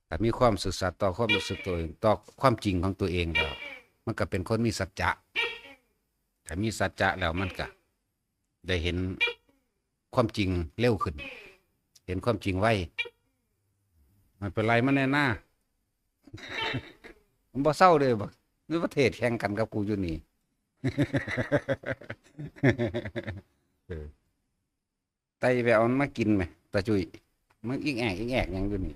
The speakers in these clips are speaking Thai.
แต่มีความศึกษาต่อความรู้สึกตัวเองต่อความจริงของตัวเองแล้วมันก็เป็นคนมีสัจจะแต่มีสัจจะแล้วมันก็ได้เห็นความจริงเร็วขึ้นเห็นความจริงไวมันเป็นไรมันแน่หน้ามันบ่เศร้าเลยบ่นี่ประเทศแข่งกันกับกูอยู่นี่เออไตไปเอามันมากินไหมตาจุยมันอีกแอกอีกแอกยังอยู่นี่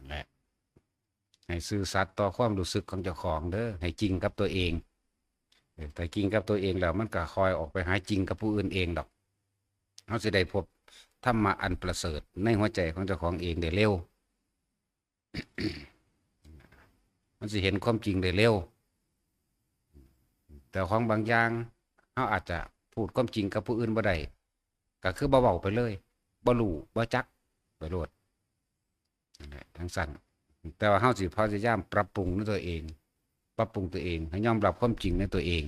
แหละให้ซื่อสัตย์ต่อความรู้สึกของเจ้าของเด้อให้จริงกับตัวเองแต่จริงกับตัวเองแล้วมันก็คอยออกไปหาจริงกับผู้อื่นเองดอกเขาสิได้พบธรรมะอันประเสริฐในหัวใจของเจ้าของเองได้เร็วมันสิเห็นความจริงได้เร็วแต่ของบางอย่างเขาอาจจะพูดความจริงกับผู้อื่นบ่ได้ก็คือเบาๆไปเลยบ่รู้บ่จักไปโลดทั้งสั้นแต่ว่าเขาสิพยายามปรับปรุงในตัวเองปรับปรุงตัวเองให้ยอมรับความจริงในตัวเอง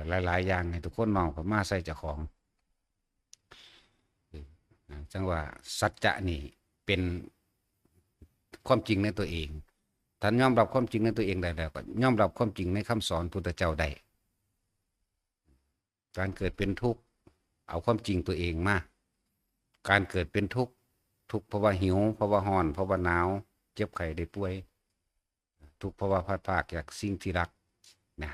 หลายๆอย่างให้ทุกคนมองผมมาใส่เจ้าของจังว่าสัจจะนี่เป็นความจริงในตัวเองท่านยอมรับความจริงในตัวเองได้แล้วก็ยอมรับความจริงในคำสอนพุทธเจ้าได้การเกิดเป็นทุกข์เอาความจริงตัวเองมาการเกิดเป็นทุกข์ทุกข์เพราะว่าหิวเพราะว่าร้อนเพราะว่าหนาวเจ็บไข้ได้ป่วยทุกข์เพราะว่าพลาดพลาดจากสิ่งที่รักนะ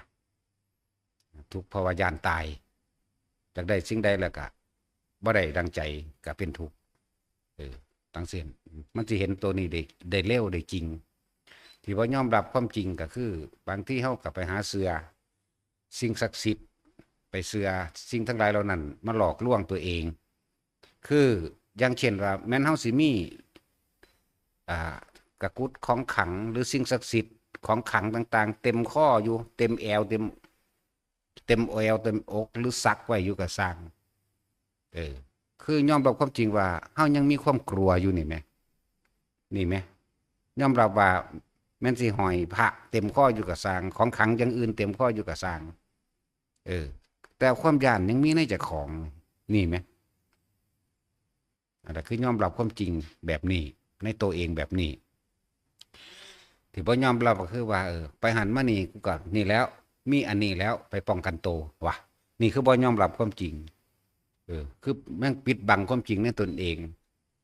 ทุกข์เพราะว่าย่านตายจากได้สิ่งใดแล้วก็บ่ได้ดังใจก็เป็นทุกข์ตั้งเส้นมันจะเห็นตัวนี้ได้เร็วได้จริงที่ว่ายอมรับความจริงก็คือบางที่เขากลับไปหาเสือสิ่งศักดิ์สิทธิ์ไปเสือสิ่งทั้งหลายเหล่านั้นมาหลอกลวงตัวเองคืออย่างเช่นว่าแม้นเฮาสิมีกระกุดของขังหรือสิ่งศักดิ์สิทธิ์ของขังต่างๆเต็มข้ออยู่เต็มแอวเต็มแอวเต็มอกหรือซักไว้อยู่กับสร้างคือยอมรับความจริงว่าเฮายังมีความกลัวอยู่นี่ไหมยอมรับว่าแม่นสิหอยพระเต็มข้ออยู่กับสร้างของขังอย่างอื่นเต็มข้ออยู่กับสร้างแต่ความย่านยังมีในเจ้าของนี่ไหมอะไรคือยอมรับความจริงแบบนี้ในตัวเองแบบนี้ที่บ่ยอมรับก็คือว่าไปหันมานี่กูก็นี่แล้วมีอันนี้แล้วไปป้องกันตัววะนี่คือบ่ยอมรับความจริงคือแม่งปิดบังความจริงในตนเอง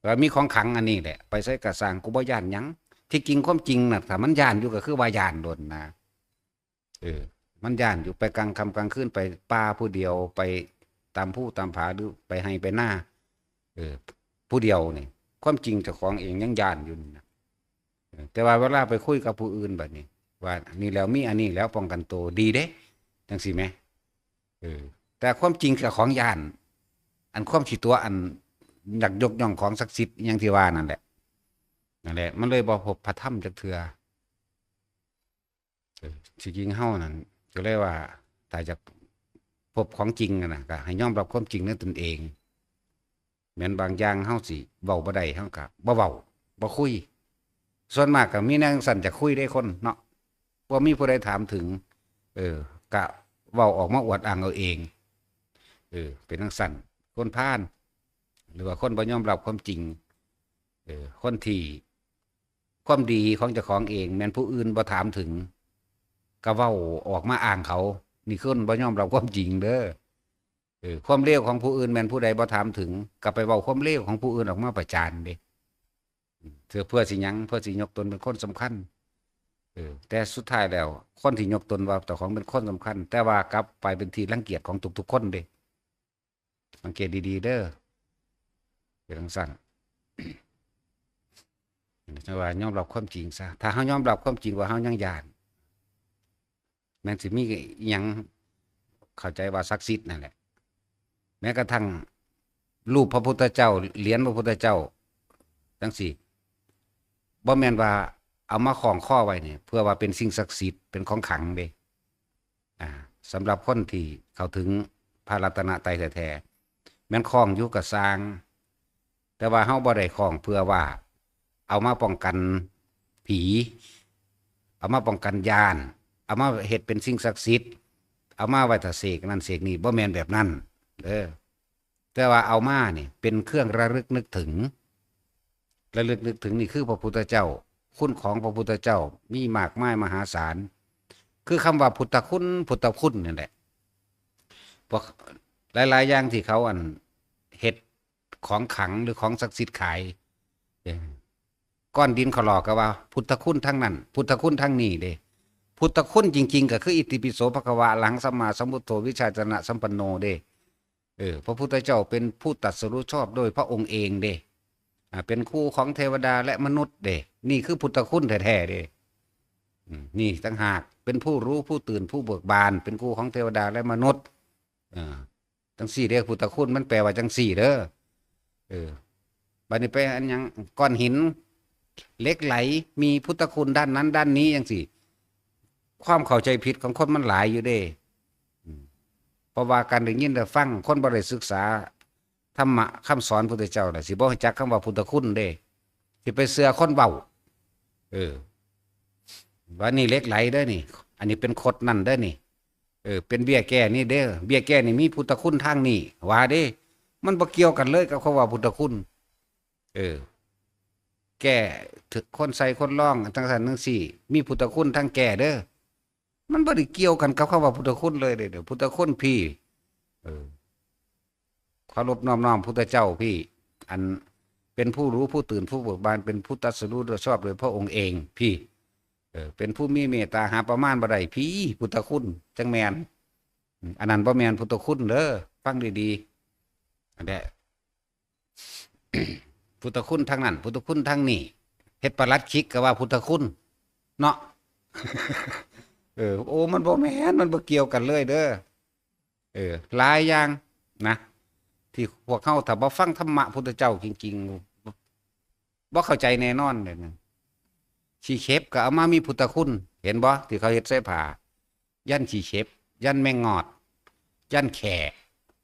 ว่ามีของขังอันนี้แหละไปใส่กระสังกูบ่ย่านยังที่จริงความจริงน่ะถ้ามันย่านอยู่ก็คือว่าย่านโดนนะมันย่านอยู่ไปกลางค่ำกลางคืนไปป่าผู้เดียวไปตามผู้ตามผาหรือไปให้ไปหน้าผู้เดียวนี่ความจริงเจ้าของเองยังย่านอยู่นะแต่ว่าเวลาไปคุยกับผู้อื่นแบบนี้ว่านี่แล้วมีอันนี้แล้วป้องกันตัวดีเด้จังสิไหมแต่ความจริงกับของย่านอันความสิตัวอันอยากยกย่องของศักดิ์สิทธิ์อย่างที่ว่านั่นแหละมันเลยบ่พบพระธรรมจักเทือสิจริงเฮานั่นก็เลยว่าถ้าจะพบของจริงนะก็ให้ยอมรับความจริงในตนเองเหมือนบางอย่างเฮาสิเว้าบ่ได้เฮาก็บ่เว้าบ่คุยส่วนมากก็มีแนวสั่นจะคุยได้คนเนาะบ่มีผู้ใดถามถึงก็เว้าออกมาอวดอ้างเอาเองเป็นจังสั่นคนพาลหรือว่าคนบ่ยอมรับความจริงคนที่ความดีของเจ้าของเองแม้นผู้อื่นบ่ถามถึงก็เว้าออกมาอ้างเขานี่คนบ่ยอมรับความจริงเด้อความเลวของผู้อื่นแม้นผู้ใดบ่ถามถึงก็ไปเว้าความเลวของผู้อื่นออกมาประจานเด้เพื่อสิหยังเพื่อสิยกตนเป็นคนสำคัญแต่สุดท้ายแล้วคนที่ยกตนว่าเจ้าของเป็นคนสำคัญแต่ว่ากลับไปเป็นที่รังเกียจของทุกๆคนเด้สังเกตดีๆเด้อเป็นจังซั่นจะว่ายอมรับความจริงซะถ้าเฮายอมรับความจริงว่าเฮายังย้านแม้นสิมีอิหยังเข้าใจว่าศักดิ์สิทธิ์นั่นแหละแม้กระทั่งรูปพระพุทธเจ้าเหรียญพระพุทธเจ้าจังซี่บ่แม่นว่าเอามาคล้องคอไว้เนี่ยเพื่อว่าเป็นสิ่งศักดิ์สิทธิ์เป็นของขลังเด้สำหรับคนที่เข้าถึงพระรัตนตรัยแท้ๆแม้นคล้องอยู่ก็สร้างแต่ว่าเฮาบ่ได้คล้องเพื่อว่าเอามาป้องกันผีเอามาป้องกันญาณเอามาเฮ็ดเป็นสิ่งศักดิ์สิทธิ์เอามาไว้ถ้าเสกนั่นเสกนี่บ่แม่นแบบนั้น แต่ว่าเอามาเนี่ยเป็นเครื่องระลึกนึกถึงระลึกนึกถึงนี่คือพระพุทธเจ้าคุณของพระพุทธเจ้ามีมากมายมหาศาลคือคำว่าพุทธคุณพุทธคุณนี่แหละพวกหลายๆอย่างที่เขาเฮ็ดของขลังหรือของศักดิ์สิทธิ์ขายเอ้อก้อนดินเขาหลอกก็ว่าพุทธคุณทั้งนั้นพุทธคุณทั้งนี้เด้พุทธคุณจริงๆก็คืออิติปิโสภควะหลังสัมมาสัมพุทโธวิชาจนะสัมปันโนเด้พระพุทธเจ้าเป็นผู้ตรัสรู้ชอบโดยพระองค์เองเด้เป็นคู่ของเทวดาและมนุษย์เด้นี่คือพุทธคุณแท้ๆเด้นี่ต่างหากเป็นผู้รู้ผู้ตื่นผู้เบิกบานเป็นคู่ของเทวดาและมนุษย์จังสี่เด้อพุทธคุณมันแปลว่าจังสี่เด้อบัดนี้ไปอันยังก้อนหินเหล็กไหลมีพุทธคุณด้านนั้นด้านนี้จังสี่ความเข้าใจผิดของคนมันหลายอยู่เด้เพราะว่าการได้ยินได้ฟังคนบ่ได้ศึกษาธรรมะคำสอนพุทธเจ้าน่ะสิบ่รู้จักคำว่าพุทธคุณเด้สิไปเชื่อคนเว้าว่านี่เหล็กไหลเด้อนี่อันนี้เป็นคดนั่นเด้อนี่เป็นเบี้ยแก้นี่เด้อเบี้ยแก้นี่มีพุทธคุณทางนี้ว่าเด้มันบ่เกี่ยวกันเลยกับคำว่าพุทธคุณแก้ถึกคนใส่คนร้องจังซั่นจังซี่มีพุทธคุณทางแก้เด้อมันบ่ได้เกี่ยวกันกับคำว่าพุทธคุณเลยเด้อพุทธคุณพี่เคารพน้อมน้อมพุทธเจ้าพี่อันเป็นผู้รู้ผู้ตื่นผู้เบิกบานเป็นผู้ตรัสรู้โดยชอบโดยพระองค์เองพี่เป็นผู้มีเมตตาหาประมาณบ่ได้พี่พุทธคุณจังแม่นอันนั้นบ่แม่นพุทธคุณเด้อฟังดีๆอันนี้ พุทธคุณทางนั้นพุทธคุณทางนี้เฮ็ดปลัดคิกก็ว่าพุทธคุณเนาะ โอ้มันบ่แม่นมันบ่เกี่ยวกันเลยเด้อหลายอย่างนะที่พวกเขาถ้าบ่ฟังธรรมะพุทธเจ้าจริงๆบ่เข้าใจแน่นอนเลยนะชีเข็บก็เอามามีพุทธคุณเห็นบ่ที่เขาเฮ็ดใส่ผ้ายันชีเข็บยันแมงงอดยันแข่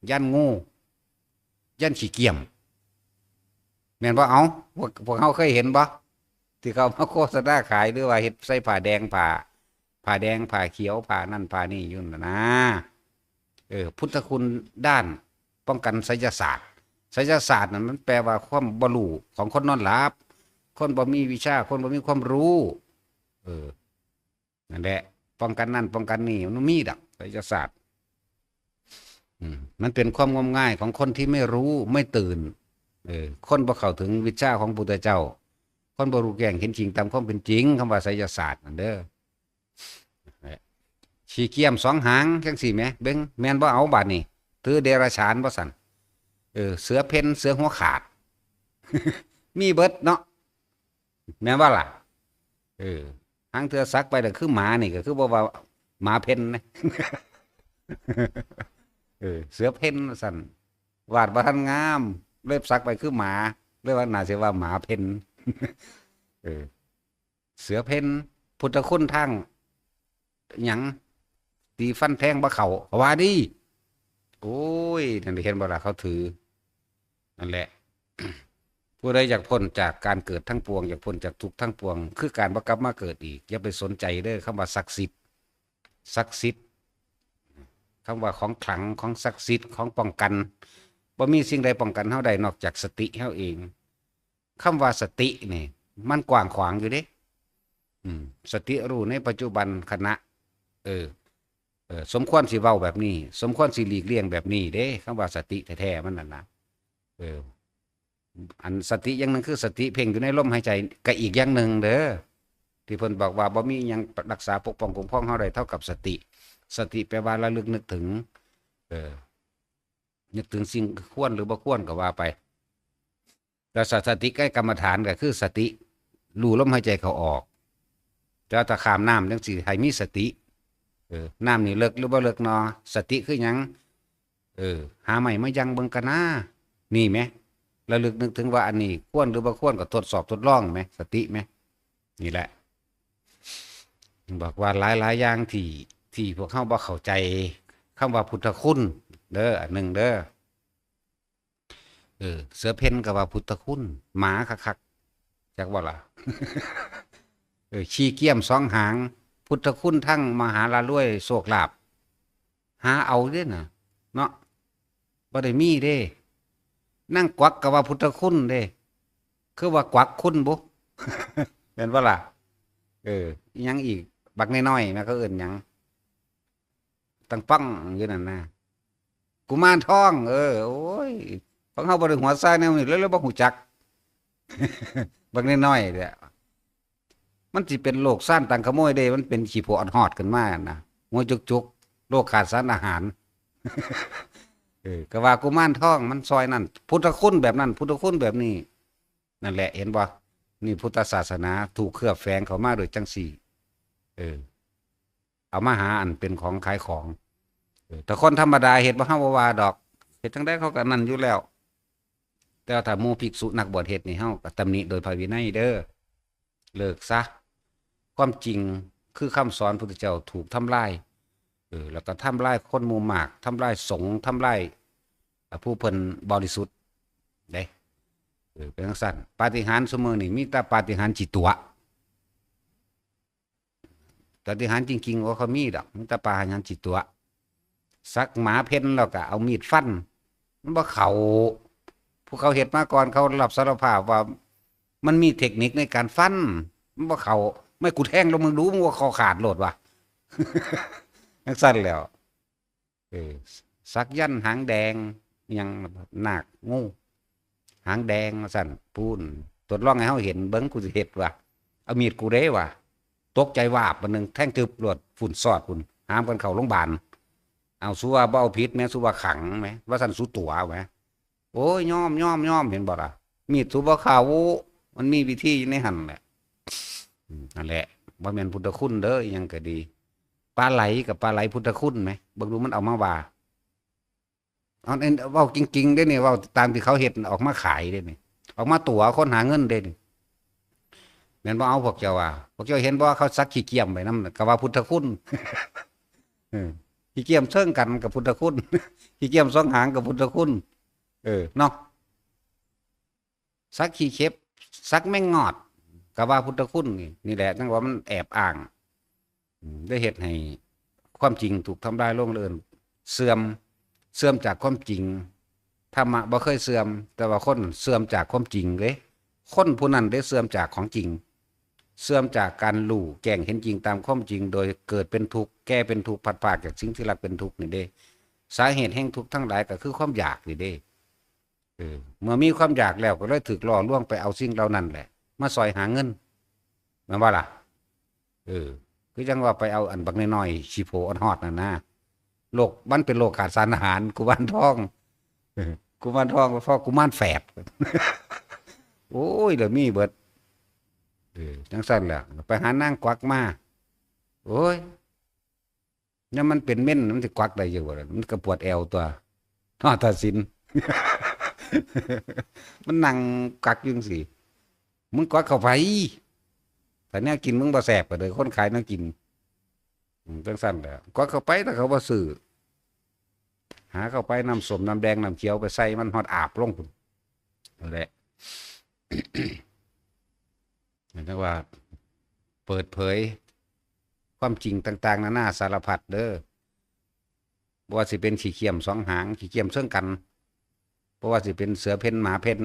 ยันงูยันขี้เกียมแม่นบ่เอาพวกเขาเคยเห็นบ่ที่เขามาโฆษณาขายหรือว่าเฮ็ดใส่ผ้าแดงผ้าแดงผ้าเขียวผ้านั่นผ้านี่อยู่นั่นนะพุทธคุณด้านป้องกันไสยศาสตร์ไสยศาสตร์นั่นมันแปลว่าความบ่รู้ของคนนอนหลับคนบ่มีวิชาคนบ่มีความรู้นั่นแหละป้องกันนั่นป้องกันนี่มันมีดอกไสยศาสตร์มันเป็นความงมงายของคนที่ไม่รู้ไม่ตื่นคนบ่เข้าถึงวิชาของพุทธเจ้าคนบ่รู้แจ้งเห็นจริงตามความเป็นจริงคำว่าไสยศาสตร์นั่นเด้อขี้เกียมสองหางจังซี่แหมเบิ่งแม่นบ่เอาบาดนี้ถือเดรัจฉานบ่สั่นเสือเพ่นเสือหัวขาด มีเบิดเนาะแม่นว่าล่ะหางเทือซักไปแต่คือหมานี่ก็คือบ่ว่าหมาเพ่นนะ เสือเพ่นสั่นวาดบ่ทันงามเล็บซักไปคือหมาเรียกว่าน่าสิว่าหมาเพ่น เสือเพ่นพุทธคุณทางหยังตีฟันแทงบ่เข้าว่าดิโอ้ยนั่นเห็นบ่ล่ะเขาถือนั่นแหละ ผู้ใดอยากพ้นจากการเกิดทั้งปวงอยากพ้นจากทุกข์ทั้งปวงคือการบ่กลับมาเกิดอีกอย่าไปสนใจเด้อคำว่าศักดิ์สิทธิ์ศักดิ์สิทธิ์คำว่าของขลังของศักดิ์สิทธิ์ของป้องกันบ่มีสิ่งใดป้องกันเฮาได้นอกจากสติเฮาเองคำว่าสตินี่มันกว้างขวางอยู่เด้สติรู้ในปัจจุบันขณะสมควรสิเว้าแบบนี้สมควรสิหลีกเลี่ยงแบบนี้เด้คำว่าสติแท้ๆมันนั่นนะอันสติอย่างหนึงคือสติเพ่งอยู่ในลมหายใจก็อีกอย่างหนึ่งเด้อที่เพิ่นบอกว่าบ่มีหยังรักษาปกป้องคุ้มครองเฮาได้เท่ากับสติสติแปลว่าระลึกนึกถึงนึกถึงสิ่งควรหรือบ่ควรก็ว่าไปแต่สติใกล้กรรมฐานก็คือสติรู้ลมหายใจเข้าออกแต่ถ้าข้ามน้ำจังสิให้มีสติน้ำนี่เลิกหรือบ่เลิกนอสติคือหยังหาใหม่มายังเบิ่งกันนะนี่ไหมระลึกนึกถึงว่าอันนี้ควรหรือบ่ควรก็ทดสอบทดลองไหมสติไหมนี่แหละบอกว่าหลายอย่างที่พวกเขาบ่เข้าใจคำว่าพุทธคุณเด้ออันหนึ่งเด้อเสือเพ่นก็ว่าพุทธคุณหมาคักๆจักว่าล่ะ ขี้เกียมสองหางพุทธคุณทั้งมหาลาล้วยโศกลาภหาเอาเด้อน่ะเนาะบ่ได้มีเด้ นั่งกวักก็ว่าพุทธคุณเด้คือว่ากวักคุณบ่เป็นว่าล่ะอิหยังอีกบักน้อยๆแม่เขาเอิ้นหยังตั้งปังอยู่นั่นน่ะกุมารทองโอ้ยของเฮาบ่ได้หัวซ่าแนวนี้แล้วบ่ฮู้จักบักน้อยๆเด้อมันสิเป็นโรคซ่านตังขโมยเด้มันเป็นขี้ผงอันฮอดขึ้นมาน่ะหัวจุกๆโรคขาดสารอาหารก็ว่ากุมารทองมันซอยนั่นพุทธคุณแบบนั้นพุทธคุณแบบนี้นั่นแหละเห็นบ่นี่พุทธศาสนาถูกเคลือบแฝงเข้ามาโดยจังซี่เออเอามาหาอันเป็นของขายของแต่คนธรรมดาเฮ็ดบ่เฮาบ่ว่าดอกเฮ็ดจังได๋เขาก็นั่นอยู่แล้วแต่ถ้าหมู่ภิกษุนักบวชเฮ็ดนี่เฮาก็ตำหนิโดยพระวินัยเด้อเลิกซะความจริงคือคำสอนพุทธเจ้าถูกทำลายแล้วก็ทำลายคนหมู่มากทำลายสงฆ์ทำลายผู้เพิ่นบริสุทธิ์เด้เป็นจังซั่นปาฏิหาริย์ซุมื้อนี้มีแต่ปาฏิหาริย์จิตวปาฏิหาริย์จริงๆว่าเขามีดอกมีแต่ปาฏิหาริย์จิตวสักหมาเพ่นแล้วก็เอามีดฟันมันบ่เข้าผู้เขาเฮ็ดมาก่อนเขารับสารภาพว่ามันมีเทคนิคในการฟันมันบ่เข้าไม่กูแทงลงมึงดูมึงว่าคอขาดโลดว่ะจังซั่นแล้วสักยันต์หางแดงยังนาคงูหางแดงสั่นปูนตรวจลองให้เฮาเห็นเบิ่งกูสิเฮ็ดว่ะเอามีดกูเด้ว่ะตกใจวาบมันนึงแทงตึบรวดฝุ่นซอดพุ่นหามกันเข้าโรงพยาบาลเอาสู้ว่าบ่เอาผิดแม้สู้ว่าขังแม้ว่าสั่นสู้ตัวแม้โอ้ยยอมเห็นบ่ล่ะมีดสู้บ่เข้ามันมีวิธีในหั่นแหละนั่นแหละบ่แม่นพุทธคุณเด้ออีหยังก็ดีปลาไหลกับปลาไหลพุทธคุณไหมเบิ่งดูมันเอามาว่าเอาเว้าจริงๆได้นี่เว้าตามที่เขาเฮ็ดออกมาขายได้นี่ออกมาตั๋วคนหาเงินได้นี่แม่นบ่เอาพวกเจ้าว่าพวกเจ้าเห็นบ่เขาซักขี้เกียจไปนำก็ว่าพุทธคุณขี้เกียจเชิงกันกับพุทธคุณขี้เกียจสองหางกับพุทธคุณเนาะซักขี้เข็บซักแม่งงอดก็ว่าพุทธคุณนี่แหละจังว่ามันแอบอ้างได้เฮ็ดให้ความจริงถูกทำลายลงเลินเสื่อมจากความจริงธรรมะบ่เคยเสื่อมแต่ว่าคนเสื่อมจากความจริงเด้คนผู้นั้นได้เสื่อมจากของจริงเสื่อมจากการรู้แจ้งเห็นจริงตามความจริงโดยเกิดเป็นทุกข์แก้เป็นทุกข์พัดพรากจากสิ่งที่รักเป็นทุกข์นี่เด้สาเหตุแห่งทุกข์ทั้งหลายก็คือความอยากนี่เด้เมื่อมีความอยากแล้วก็เลยถูกล่อลวงไปเอาสิ่งเหล่านั้นแหละมาซอยหาเงินแม่นบ่ล่ะคือจังว่าไปเอาอันบักน้อยๆชีโพอันฮอดนั่นนะโรคมันเป็นโรคขาดสารอาหารกุมารทองกุมารทองเพราะกุมารแฝดโอ้ยเดี๋ยวมีเบิดจังซั่นแหละไปหานางกวักมาโอ้ยเนี่ยมันเป็นเม่นมันสิกวักได้อยู่บ่ล่ะมันก็ปวดแอวตัวทอดตัดสินมันนั่งกักอยู่จังซี่มึงกวักเข้าไปแต่เนี่ยกินมึงบ่แสบก็เลยคนขายนั่งกินจังซั่นแหละกวักเข้าไปแต่เขาบ่ซื้อหาเข้าไปน้ำส้มน้ำแดงน้ำเขียวไปใส่มันฮอดอาบลงพุ่นนั่นแหละเห็นว่าเปิดเผยความจริงต่างๆนานาสารพัดเด้อบ่ว่าสิเป็นขี้เกียมสองหางขี้เกียมเชิงกันเพราะว่าสิเป็นเสือเพ่นหมาเพ่น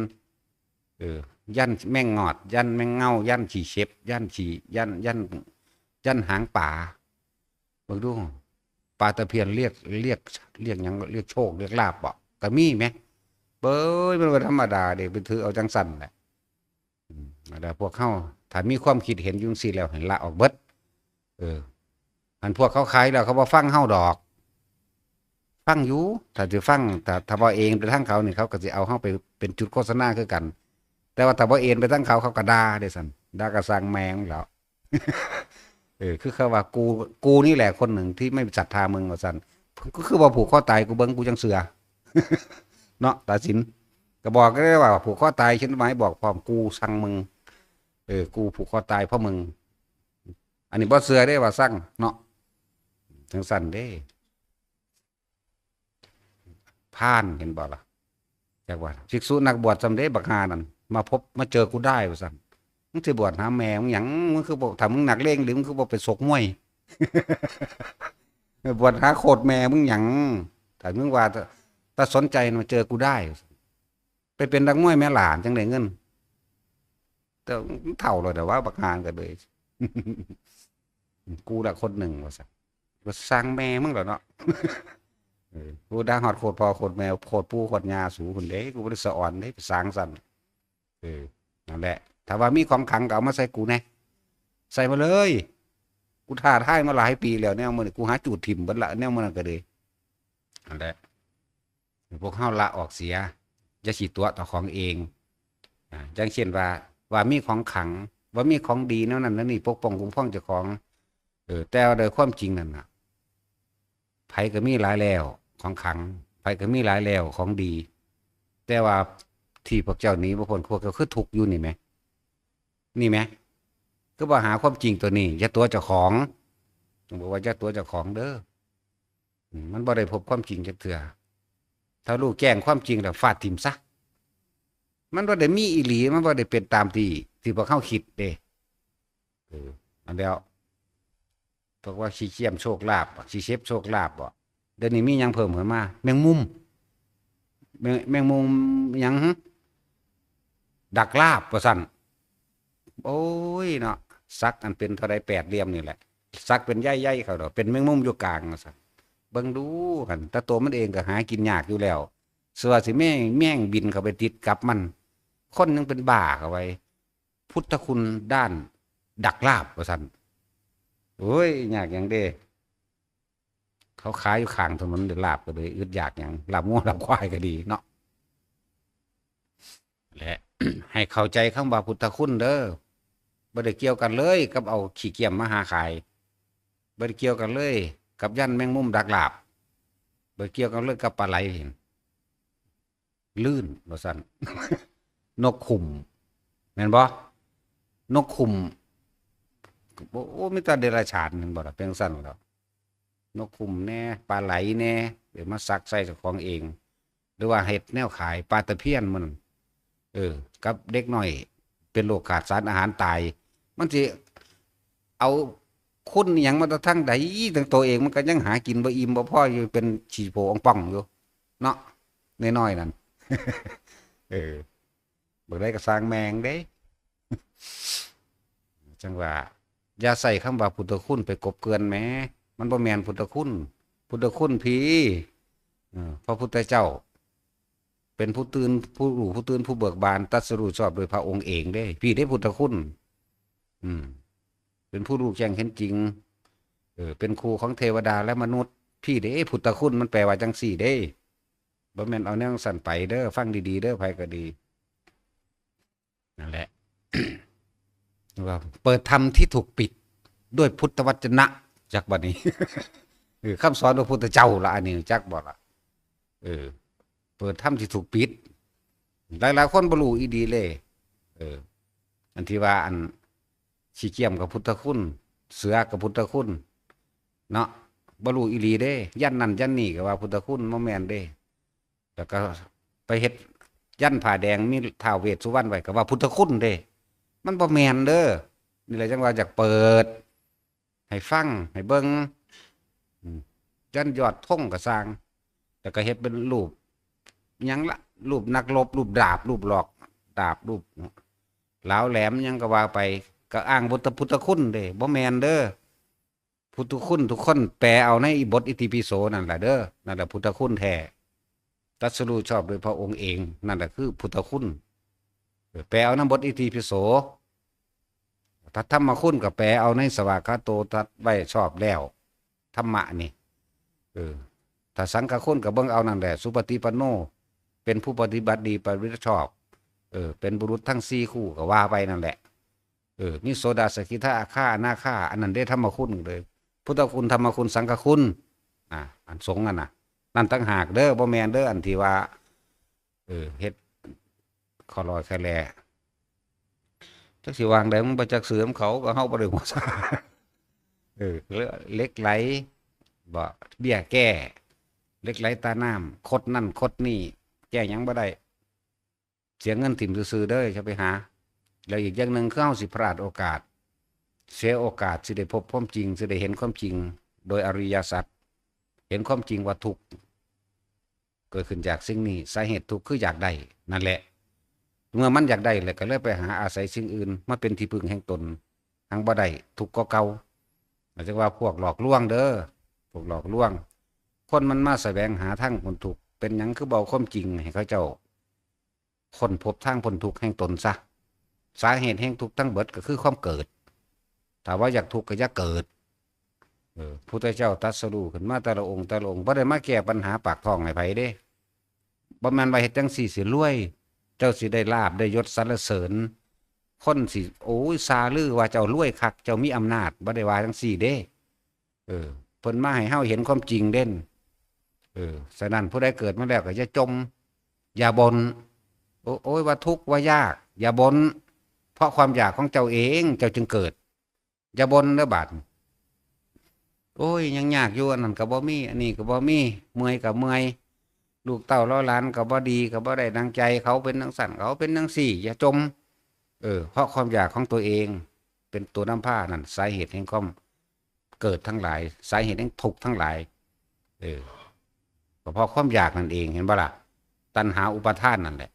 ยันแม่งงอดยันแม่งเง่ายันขี่เช็บยันขี่ยันหางป่าเบิ่งดูปลาตะเพียนเรียกหยังเรียกโชคเรียกลาบบ่ก็มีไหมเบ้ยมันก็ธรรมดาเด้ไปถือเอาจังสั่นแหละแต่พวกเขาถ้ามีความคิดเห็นยุ่งสิแล้วเห็นละออกเบิดอันพวกเขาขายแล้วเขาบ่ฟังเฮาดอกฟังอยู่ถ้าจะฟังแต่ถ้าบ่เองไปทางเขานี่เขาก็สิเอาเฮาไปเป็นจุดโฆษณาคือกันแต่ว่าถ้าบ่เอ็นไปทางเขาก็ด่าเด้ซั่นด่ากระสังแมงแล้วคือเขาว่ากูนี่แหละคนหนึ่งที่ไม่ศรัทธามึงว่าซั่นก็คือว่าผูกคอตายกูเบิ่งกูจังเสือเนาะตาสินก็บอกก็ได้ว่าผูกคอตายฉันหมายบอกพร้อมกูสั่งมึงกูผูกคอตายเพราะมึงอันนี้บ่เสือได้ว่าสั่งเนาะจังซั่นเด้ผ่านเห็นบ่ล่ะจักว่าภิกษุนักบวชสำเร็จบักหานั่นมาพบมาเจอกูได้ว่าซั่นมึงสิบวชหาแม่มึงหยังมึงคือบ่ถ้ามึงนักเลงหรือมึงคือบ่ไปชกมวยบวชหาโคตรแม่มึงหยังถ้ามึงว่าถ้าสนใจมาเจอกูได้ ไปเป็นนักมวยแม่หลานจังได้เงินแต่เท่าเลยแต่ว่าบักหานก็เลยกูละคนหนึ่งว่าสัก็สร้างแม่มึงเหรอเนาะกูด่าฮอดโคตรพ่อโคตรแม่โคตรปู่โคตรย่าสูคนเด้กูบ่ได้สะอ่อนเด้ไปสร้างสั่นนั่นแหละถ้าว่ามีของขลังก็เอามาใส่กูแน่ใส่มาเลยกูท้าทายมาหลายปีแล้วแนวมื้อนี้กูหาจุดถิ่มเบิดละแนวมื้อนั้นก็เลยนั่นแหละพวกเฮาละออกเสียอย่าสิตัวต่อของเองอย่างเช่นว่ามีของขลังว่ามีของดีแนวนั้นนั่นนี่ปกป้องคุ้มครองเจ้าของแต่โดยความจริงนั่นน่ะไผก็มีหลายแล้วของขลังไผก็มีหลายแล้วของดีแต่ว่าที่พวกเจ้านี้บ่พ้นพวกก็คือทุกข์อยู่นี่แหมนี่แหมก็บ่หาความจริงตัวนี้อย่าตัวเจ้าของต้องบอกว่าอย่าตัวเจ้าของเด้อมันบ่ได้พบความจริงจักเทื่อถ้ารู้แจ้งความจริงแล้วฟาดทิ่มซะมันบ่ได้มีอีหลีมันบ่ได้เป็นตามที่พวกเขาคิดเด้อันเดียวพวกว่าสิเชี่ยมโชคลาภสิเชฟโชคลาภบ่เดี๋ยวนี้มีหยังเพิ่มขึ้นมาแมงมุมหยังดักลาบว่าซั่นโอ้ยเนาะซักอันเป็นเท่าใด8เหลี่ยมนี่แหละซักเป็นใหญ่ๆเขาดอกเป็นแมงมุมอยู่กลางว่าซั่นเบิ่งดูหั่นแต่ตัวมันเองก็หากินยากอยู่แล้วส่วนสิแม่งบินเข้าไปติดกับมันคนยังเป็นบ้าเข้าไว้พุทธคุณด้านดักลาบว่าซั่นโอ้ยยากหยังเด้เขาขายอยู่ข้างถนนเดือลาบก็เลยอึดอยากหยังลาบงัวลาบควายก็ดีเนาะและ ให้เข้าใจคำว่าพุทธคุณเด้อบ่ได้เกี่ยวกันเลยกับเอาขี้เกียจมาหาขายบ่ได้เกี่ยวกันเลยกับยันแมงมุมดักลาบบ่ได้เกี่ยวกันเลยกับปลาไหลลื่นว่าซั่น นกขุ่มแม่นบ่นกขุ่มโอ้มีแต่เดรัจฉานนั่นบ่ล่ะเป็นซั่นดอกนกขุ่มแน่ปลาไหลแน่เดี๋ยวมาซักใส่เจ้าของเองหรือว่าเฮ็ดแนวขายปลาตะเพียนมันกับเด็กน้อยเป็นโรคขาดสารอาหารตายมันสิเอาคุณหยังมาตะทั้งใดทั้งตัวเองมันก็ยังหากินบ่อิ่มบ่พออยู่เป็นฉี่โผอ่องป่องอยู่เนาะน้อยๆนั่น บ่ได้ก็สร้างแมงเด้ จังว่าอย่าใส่คำว่าพุทธคุณไปกบเกลื่อนแหมมันบ่แม่นพุทธคุณพุทธคุณพี่พระพุทธเจ้าเป็นผู้ตื่นผู้รู้ผู้ตื่นผู้เบิกบานตรัสรู้ชอบโดยพระองค์เองเด้พี่ได้พุทธคุณเป็นผู้รู้แจ้งเห็นจริงเป็นครูของเทวดาและมนุษย์พี่เด้พุทธคุณมันแปลว่าจังสี่เด้บ่แม่นเอาแนวสั่นไปเด้อฟังดีๆเด้อไผก็ดีนั่นแหละ ว่าเปิดธรรมที่ถูกปิดด้วยพุทธวจนะจักบัดนี้ คำสอนของพระพุทธเจ้าละอันนี้จักบ่ล่ะเปิดธรรมที่ถูกปิดหลายๆคนบ่รู้อีดีเลยอันที่ว่าอันขี้เกียจกับพุทธคุณเสือกับพุทธคุณเนาะบ่รู้อีหลีเด้ยันนั่นยันนี่ก็ว่าพุทธคุณบ่แม่นเด้แล้วก็ไปเฮ็ดยันผ้าแดงมีท้าวเวสสุวรรณไว้ก็ว่าพุทธคุณเด้มันบ่แม่นเด้อนี่แหละจังว่าอยากเปิดให้ฟังให้เบิ่งยันยอดธงก็สร้างแล้วก็เฮ็ดเป็นรูปหยังละรูปนักรบรูปดาบรูปหลอกดาบรูปหลาวแหลมหยังก็ว่าไปก็อ้างพุทธคุณเด้บ่แม่นเด้อพุทธคุณทุกคนแปลเอาในบทอิติปิโสนั่นแหละเด้อนั่นแหละพุทธคุณแท้ตรัสรู้ชอบโดยพระองค์เองนั่นแหละคือพุทธคุณแปลเอาในบทอิติปิโสถ้าธรรมคุณก็แปลเอาในสวากขาโตตัดไว้ชอบแล้วธรรมะนี่ถ้าสังฆคุณก็เบิ่งเอานั่นแหละสุปฏิปันโนเป็นผู้ปฏิบัติดีปฏิบัติชอบเป็นบุรุษทั้ง4คู่ก็ว่าไปนั่นแหละมีโสดาสกิทาอาฆาอนาฆาอันนั้นได้ธรรมคุณเลยพุทธคุณธรรมคุณสังฆคุณอันสงฆ์นั่นน่ะนั่นตั้งหากเด้อบ่แม่นเด้ออันที่ว่าเฮ็ดขอลอยแค่แลจักสิวางได้มันบ่จักเสื่อมเขาก็เฮาบ่ได้หัวซาเหล็กไหลบ่เบี้ยแก้เหล็กไหลตาน้ำคดนั่นคดนี่แก้หยังบ่ได้เสียเงินถิ่มซื่อๆเด้อจะไปหาแล้วอีกอย่างหนึ่งคือเฮาสิพลาดโอกาสเสียโอกาสสิได้พบความจริงสิได้เห็นความจริงโดยอริยสัจเห็นความจริงว่าทุกข์เกิดขึ้นจากสิ่งนี้สาเหตุทุกข์คืออยากได้นั่นแหละ เมื่อมันอยากได้เลยก็เลยไปหาอาศัยสิ่งอื่นมาเป็นที่พึ่งแห่งตนทางบ่ได้ทุกข์ก็เก่าหมายถึงว่าพวกหลอกลวงเด้อพวกหลอกลวงคนมันมาแสวงหาทางพ้นทุกข์เป็นหยังคือเบาความจริงให้เขาเจ้าค้นพบทางพ้นทุกข์แห่งตนซะสาเหตุแห่งทุกข์ทั้งเบิดก็คือความเกิดถ้าว่าอยากทุกข์ก็อย่าเกิดพุทธเจ้าตรัสรู้ขึ้นมาแต่ละองค์บ่ได้มาแก้ปัญหาปากท้องให้ไผเด้บ่แม่นว่าเฮ็ดจังซี่สิรวยเจ้าสิได้ลาภได้ยศสรรเสริญคนสิโอ้ยซาลือว่าเจ้ารวยคักเจ้ามีอำนาจบ่ได้ว่าจังซี่เด้เพิ่นมาให้เฮาเห็นความจริงเด่นฉะนั้นผู้ใดเกิดมาแล้วก็อย่าจมอย่าบ่นโอ้ยว่าทุกข์ว่ายากอย่าบ่นเพราะความอยากของเจ้าเองเจ้าจึงเกิดอย่าบ่นเด้อบาดโอ้ยยังยากอยู่อันนั้นก็บ่มีอันนี้ก็บ่มีเมื่อยก็เมื่อยลูกเต้าล้อหลานก็บ่ดีก็บ่ได้ดังใจเขาเป็นจังสั่นเขาเป็นจังซี่อย่าจมเพราะความอยากของตัวเองเป็นตัวนำพานั่นสาเหตุแห่งความเกิดทั้งหลายสาเหตุแห่งทุกข์ทั้งหลายก็เพราะความอยากนั่นเองเห็นบ่ล่ะตัณหาอุปาทานนั่นแหละ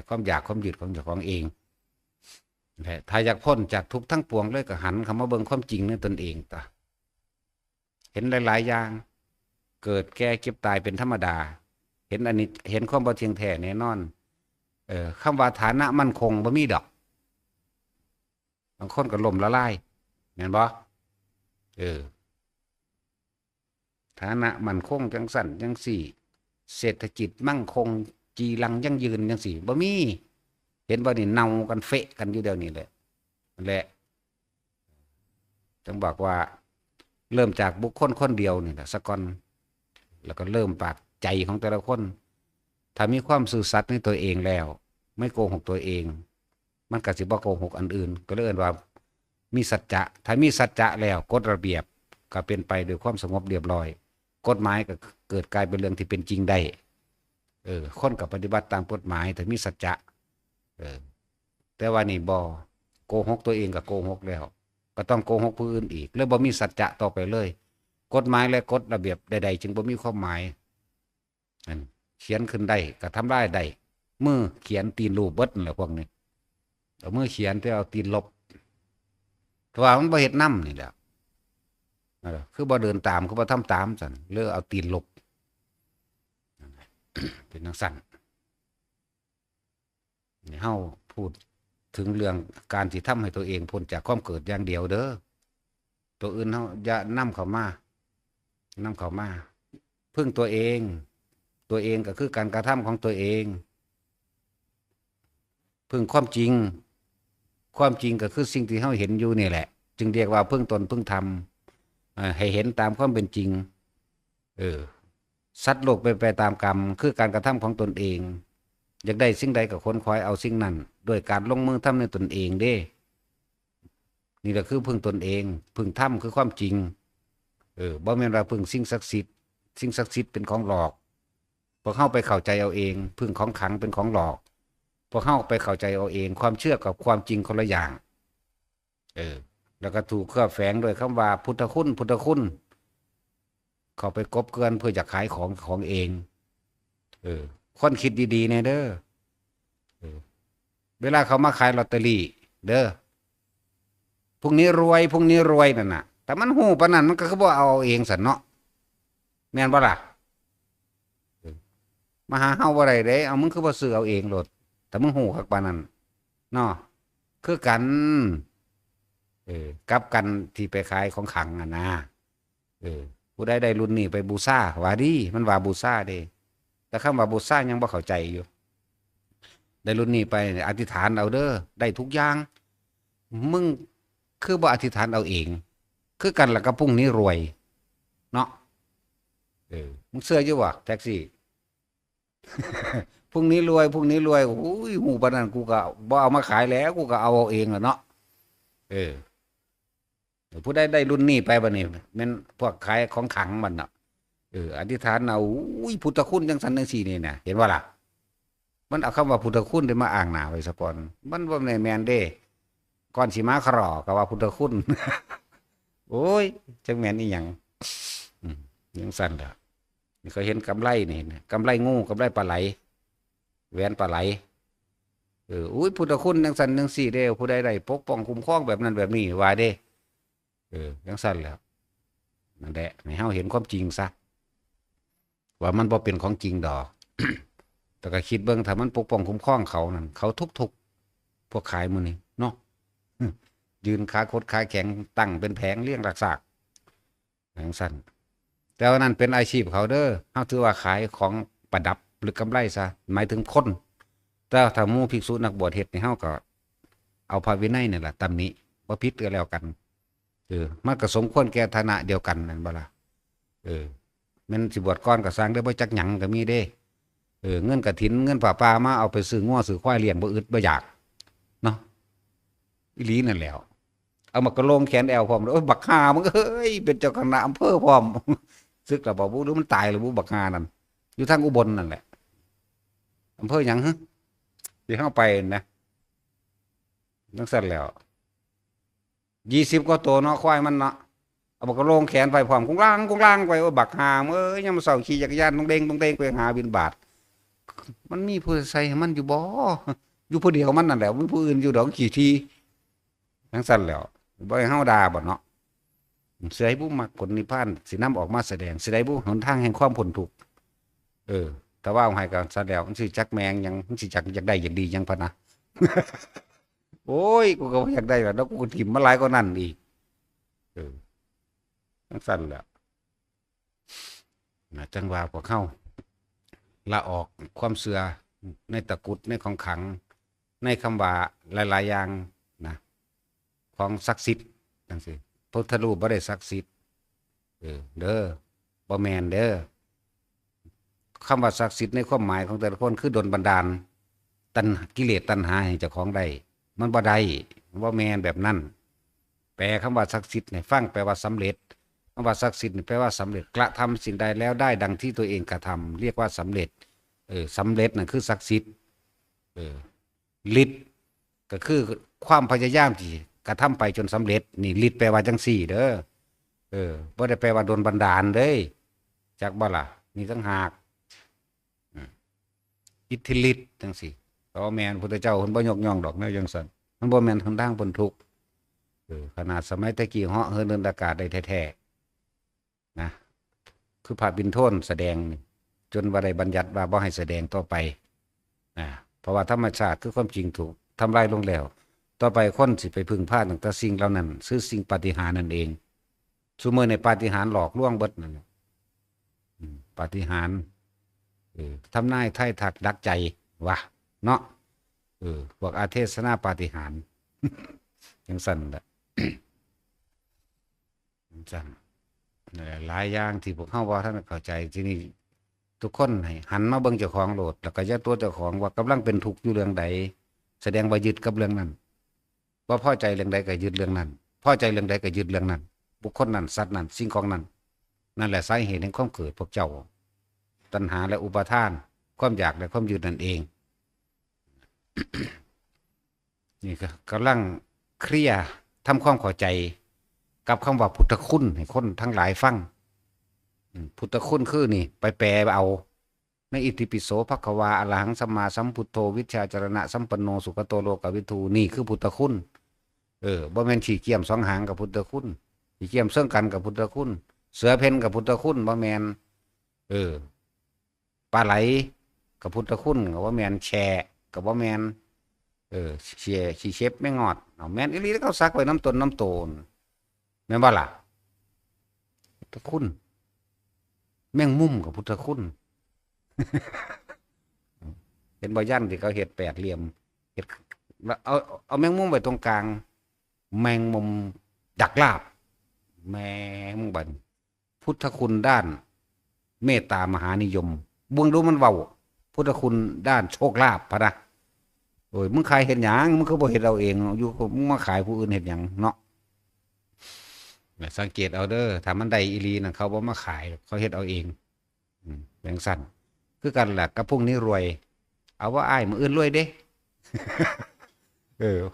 ความอยากความยึดของเจ้าของเองแหละถ้าอยากพ้นจากทุกข์ทั้งปวงเลยก็หันเข้ามาเบิ่งความจริงในตนเองต่อเห็นหลายๆอย่างเกิดแก่เก็บตายเป็นธรรมดาเห็นอันนี้เห็นความบ่เที่ยงแท้แน่นอนคำว่าฐานะมั่นคงบ่มีดอกบางคนก็ล่มละลายเห็นบ่ฐานะมั่นคงจังสั่นจังสี่เศรษฐกิจมั่งคงจีรังยั่งยืนจังสี่บ่มีเห็นบ่นี่เน่ากันเฟะกันอยู่เดี๋ยวนี้แหละนั่นแหละต้องบอกว่าเริ่มจากบุคคลคนเดียวนี่แหละสักก่อนแล้วก็เริ่มปากใจของแต่ละคนถ้ามีความซื่อสัตย์ในตัวเองแล้วไม่โกหกตัวเองมันก็สิบ่โกหกอันอื่นก็เลยเอิ้นว่ามีสัจจะถ้ามีสัจจะแล้วกฎระเบียบก็เป็นไปด้วยความสงบเรียบร้อยกฎหมายก็เกิดกลายเป็นเรื่องที่เป็นจริงได้คนก็ปฏิบัติตามกฎหมายถ้ามีสัจจะแต่ว่านี่บ่โกหกตัวเองก็โกหกแล้วก็ต้องโกหกผู้อื่นอีกแล้วบ่มีสัจจะต่อไปเลยกฎหมายและกฎระเบียบใดๆจึงบ่มีความหมายเขียนขึ้นได้ก็ทำได้ได้มือเขียนตีนรูปเบิดนั่นแหละพวกนี้เอามือเขียนแต่เอาตีนลบเพราะว่ามันบ่เฮ็ดนำนี่แหละคือบ่เดินตามคือบ่ทำตามสั่นหรือเอาตีนลบเป็นจังซั่นนี่เฮาพูดถึงเรื่องการที่ทำให้ตัวเองพ้นจากความเกิดอย่างเดียวเด้อตัวอื่นเฮาอย่านำเข้ามาพึ่งตัวเองก็คือการกระทำของตัวเองพึ่งความจริงก็คือสิ่งที่เฮาเห็นอยู่นี่แหละจึงเรียกว่าพึ่งตนพึ่งธรรมให้เห็นตามความเป็นจริงสัตว์โลกเป็นไปตามกรรมคือการกระทำของตนเองอยากได้สิ่งใดก็ค้นคว้าเอาสิ่งนั้นโดยการลงมือทำในตนเองเด้นี่แหละคือพึ่งตนเองพึ่งธรรมคือความจริงบ่แม่นว่าพึ่งสิ่งศักดิ์สิทธิ์เป็นของหลอกพวกเข้าไปเข้าใจเอาเองพึ่งของขลังเป็นของหลอกพวกเข้าไปเข้าใจเอาเองความเชื่อกับความจริงคนละอย่างแล้วก็ถูกเคลือบแฝงโดยคำว่าพุทธคุณเขาไปกบเกลื่อนเพื่อจะขายของเองคนคิดดีๆเนี่ยเด้อเวลาเขามาขายลอตเตอรี่เด้อพรุ่งนี้รวยนั่นน่ะแต่มันหูปานนั้นมันก็คือบ่เอาเองสันเนาะแม่นบ่ล่ะมาหาเฮาบ่ได้เด้เอามึงคือบ่ซื้อเอาเองโลดแต่มึงหูคักปานนั้นเนาะคือกันกับกันที่ไปขายของขลังอ่ะนะผู้ใดได้รุ่นนี้ไปบูชาว่าดีมันว่าบูชาเด้แต่คำว่าบูชายังบ่เข้าใจอยู่ได้รุ่นนี้ไปอธิษฐานเอาเด้อได้ทุกอย่างมึงคือบ่อธิษฐานเอาเองคือกันแล้วก็พรุ่งนี้รวยเนาะมึงเชื่ออยู่วะแท็กซี่ พรุ่งนี้รวยโอ้ยหูปานนั้นกูก็บ่เอามาขายแล้วกูก็เอาเองแล้วเนาะผู้ได้รุ่นนี้ไปบัดนี้แม่นพวกขายของขลังมันเนาะอธิษฐานเอาอุ้ยพุทธคุณจังซั่นจังซี่นี่นะเห็นว่าล่ะมันเอาคำว่าพุทธคุณได้มาอ้างหน้าไว้ซะก่อนมันบ่แม่นเด้ก่อนสิมาขะรอก็ว่าพุทธคุณ โอ้ยจังแม่นอีหยังจังซั่นล่ะนี่เคยเห็นกำไรนี่กำไรงูกำไรปลาไหลแหวนปลาไหล อุ้ยพุทธคุณจังซั่นจังซี่เด้ผู้ใดได้ปกป้องคุ้มครองแบบนั้นแบบนี้ว่าเด้จังซั่นแหล้วนั่นแหละให้เฮาเห็นความจริงซะว่ามันบ่เป็นของจริงดอก แต่ก็คิดเบิ่งถ้ามันปกป้องคุ้มครองเขานั่นเขาทุกๆพวกขายมื้อนี้เนาะ ยืนขาคดขาแข็งตั้งเป็นแผงเรียงรักษาจังซั่นแต่ว่านั่นเป็นอาชีพเขาเด้อเฮาถือว่าขายของประดับหรือกำไรซะหมายถึงคนแต่ถ้าหมู่ภิกษุนักบวชเฮ็ดนี่เฮาก็เอาพระวินัยนี่แหละตำหนิบ่ผิดก็แล้วกันมันก็สมควรแก่ฐานะเดียวกันนั่นบ่ล่ะแม่นสิบวชก่อนก็สร้างได้บ่จักหยังก็มีเด้เงินกฐินเงินผ้าป่ามาเอาไปซื้องัวซื้อควายเลี้ยงบ่อึดบ่อยากเนาะอีหลีนั่นแหล้วเอามากระโลงแขนแอวพร้อมโอ้ยบักห่ามึงเอ้ยเป็นเจ้าคณะอำเภอพร้อม ซึกแล้วบ่รู้มันตายหรือบ่บักห่านั่นอยู่ทางอุบลนั่นแหละอำเภอหยังฮะสิเฮาไปนะจังซั่นแล้ว20กว่าตัวเนาะควายมันเนาะเอามากระโลงแขนไปพร้อมกุ้งล่างไปโอ้ยบักห่ามึงเอ้ยยามมื้อเช้าขี่จักรยานต้องเด้งไปหาบิณฑบาตมันมีผู้ใส่ให้มันอยู่บ่อยู่ผู้เดียวมันนั่นแหละมีผู้อื่นอยู่ดอกขี่ทีจังซั่นแล้วบ่ให้เฮาด่าบ่เนาะสิได้ผู้มักผลนิพพานสินำออกมาแสดงสิได้ผู้หนทางแห่งความพ้นทุกข์แต่ว่าเอาให้ก็ซะแล้วมันสิจักแมงหยังมันสิจักอยากได้อยากดีหยังพะนะ โอ้ยกูก็บ่อยากได้แล้วกูถิ่มมาหลายกว่านั้นอีกจังซั่นแหละจังว่าพวกเฮาละออกความเชื่อในตะกรุดในของขลังในคำว่าหลายๆอย่างนะของศักดิ์สิทธิ์จังซี่พระพุทธรูปบ่ได้ศักดิ์สิทธิ์เด้อบ่แม่นเด้อคำว่าศักดิ์สิทธิ์ในความหมายของแต่ละคนคือดลบันดาลตัณกิเลสตัณหาให้เจ้าของได้มันบ่ได้บ่แม่นแบบนั้นแปลคำว่าศักดิ์สิทธิ์ให้ฟังแปลว่าสำเร็จคำว่าศักดิ์สิทธิ์แปลว่าสำเร็จกระทำสิ่งใดแล้วได้ดังที่ตัวเองกระทำเรียกว่าสำเร็จสำเร็จนั่นคือศักดิ์สิทธิ์ฤทธิ์ก็คือความพยายามที่กระทำไปจนสำเร็จนี่ฤทธิ์แปลว่าจังสี่เด้อบ่ได้แปลว่าโดนบันดาลเด้จักบ่ล่ะนี่ต่างหากอิทธิฤทธิ์จังสี่เพราะแม่นพุทธเจ้าเพิ่นบ่ยกย่องดอกแนวจังซั่นมันบ่แม่นทางด้านพ้นทุกข์ขนาดสมัยตะกี้เหาะเหินเดินอากาศได้แท้ๆนะคือพระบิณฑโธแสดงจนว่าได้บัญญัติว่าบ่ให้แสดงต่อไปเพราะว่าธรรมชาติคือความจริงถูกทำลายลงแล้วต่อไปคนสิไปพึ่งพาตั้งแต่สิ่งเหล่านั้นคือสิ่งปาฏิหาริย์นั่นเองซุมื้อในปาฏิหาริย์หลอกลวงเบิดนั่นปาฏิหาริย์ทำนายไทายทักดักใจว่ะเนาะพวกอาเทศนาปาฏิหาริย์ จังซั่นแหละจังหลายอย่างที่พวกเฮาบ่ทันเข้าใจที่นี่ทุกคนให้หันมาเบิ่งเจ้าของโลดแล้วก็อย่าตัวเจ้าของว่ากำลังเป็นทุกข์อยู่เรื่องใดแสดงว่ายึดกับเรื่องนั้นบ่พอใจเรื่องใดก็ยึดเรื่องนั้นพอใจเรื่องใดก็ยึดเรื่องนั้นบุคคลนั้นสัตว์นั้นสิ่งของนั้นนั่นแหละสาเหตุแห่งความเกิดพวกเจ้าตัณหาและอุปาทานความอยากและความยึดนั่นเอง นี่ก็กำลังเคลียร์ทำความเข้าใจกับคำว่าพุทธคุณให้คนทั้งหลายฟังพุทธคุณคือนี่ไปแปลเอาในอิติปิโสภควาอรหังสัมมาสัมพุทโธวิชชาจรณะสัมปันโนสุขโตโลกวิทูนี่คือพุทธคุณบ่แม่นฉี่เกียมสองหางกับพุทธคุณฉี่เกียมเสื่องกันกับพุทธคุณเสือเพ่นกับพุทธคุณบ่แม่นปลาไหลกับพุทธคุณกับว่าแม่นแช่กับว่าแม่นเชียชีเชฟไม่งอดเอาแม่นอีหลีแล้วเขาซักไว้น้ำตนน้ำโตนแม่นบ่ล่ะพุทธคุณแม่งมุมกับพุทธคุณ เห็นบ่ยันที่เขาเห็ด8เหลี่ยมเห็ดเอาแมงมุมไว้ตรงกลางแมงมุมดักลาบแมงมุมบันพุทธคุณด้านเมตตามหานิยมเบิ่งดูมันเว้าพุทธคุณด้านโชคลาภพะนะโอ้ยมึงขายเห็ดหยังมึงก็บ่เห็ดเอาเองอยู่มึงมาขายผู้อื่นเห็ดหยังเนาะสังเกตเอาเด้อถ้ามันได้อีหลีน่ะเขาบ่มาขายเขาเฮ็ดเอาเองแบ่งสั้นคือกันแหละกับพวกนี้รวยเอาว่าอ้ายมื้ออื่นรวยเด้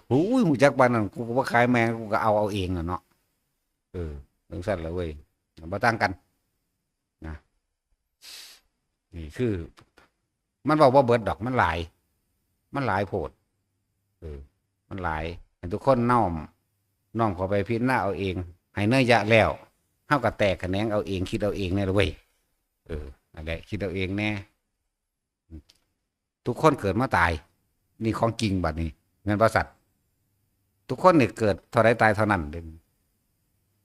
หูยหูจักปานนั้นกูก็บ่ขายแมงกูก็เอาเองน่ะเนาะแบ่งสั้นแล้วเว้ยบ่ต่างกันนะนี่คือมันเว้าบ่เบิดดอกมันหลายโพด เออมันหลายให้ทุกคนน้อมเข้าไปพิจารณาเอาเองให้เนื้อยะแล้วเฮาก็แตกแขนงเอาเองคิดเอาเองแน่เลยเว้ยนั่นแหละคิดเอาเองแน่ทุกคนเกิดมาตายนี่ของจริงบัดนี้แม่นบ่สัตว์ทุกคนนี่เกิดเท่าใดตายเท่านั้นเด้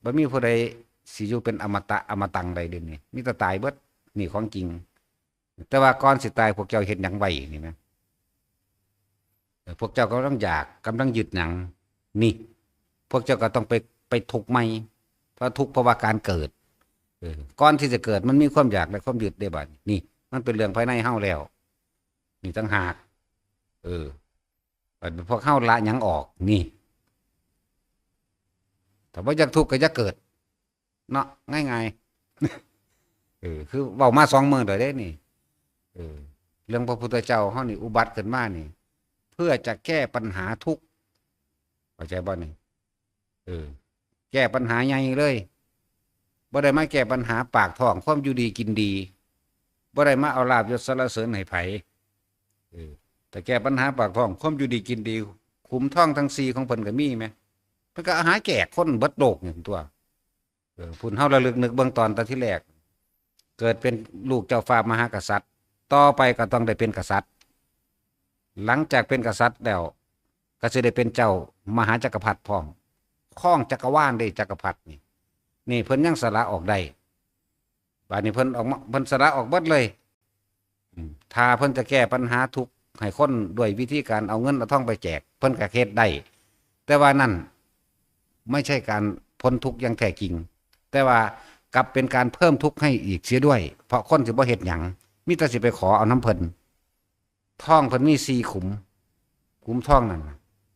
บ่มีผู้ใดสิอยู่เป็นอมตะอมตังใดเด้นี่มีแต่ตายเบิดนี่ของจริงแต่ว่าก่อนสิตายพวกเจ้าเฮ็ดหยังไว้นี่นะพวกเจ้าก็ต้องอยากกำลังยึดหยังนี่พวกเจ้าก็ต้องไปทุกข์ใหม่เพราะทุกข์เพราะว่าการเกิดก่อนที่จะเกิดมันมีความอยากและความยึดได้บัดนี่มันเป็นเรื่องภายในเฮาแล้วนี่ต่างหากพวกเฮาละหยังออกนี่แต่ว่าอยากทุกข์ก็อยากเกิดเนาะง่ายๆคือเว้ามา2มื้อแล้วเด้นี่เรื่องพระพุทธเจ้าเฮานี่อุบัติขึ้นมานี่เพื่อจะแก้ปัญหาทุกข์เข้าใจบ่นี่แก้ปัญหาใหญ่เลยบ่ได้มาแก้ปัญหาปากท้องความอยู่ดีกินดีบ่ได้มาเอาลาภยศสรรเสริญให้ไผแต่แก้ปัญหาปากท้องความอยู่ดีกินดีขุมท้องทั้ง4ของเพิ่นก็มีมั้ยเพิ่นก็หาแจกคนเบิดโลกนี่ตัวพุ่นเฮาระลึกนึกเบื้องตอนที่แรกเกิดเป็นลูกเจ้าฟ้ามหากษัตริย์ต่อไปก็ต้องได้เป็นกษัตริย์หลังจากเป็นกษัตริย์แล้วก็สิได้เป็นเจ้ามหาจักรพรรดิพร้อมครองจักรวาลได้จักรพรรดินี่เพิ่นยังสละออกได้บัดนี้เพิ่นออกเพิ่นสละออกเบิดเลยถ้าเพิ่นจะแก้ปัญหาทุกข์ให้คนด้วยวิธีการเอาเงินเอาทองไปแจกเพิ่นก็เฮ็ดได้แต่ว่านั่นไม่ใช่การพ้นทุกข์อย่างแท้จริงแต่ว่ากลับเป็นการเพิ่มทุกข์ให้อีกเสียด้วยเพราะคนสิบ่เฮ็ดหยังมีแต่สิไปขอเอาน้ำเพิ่นท้องเพิ่นมี4ขุมท้องนั่น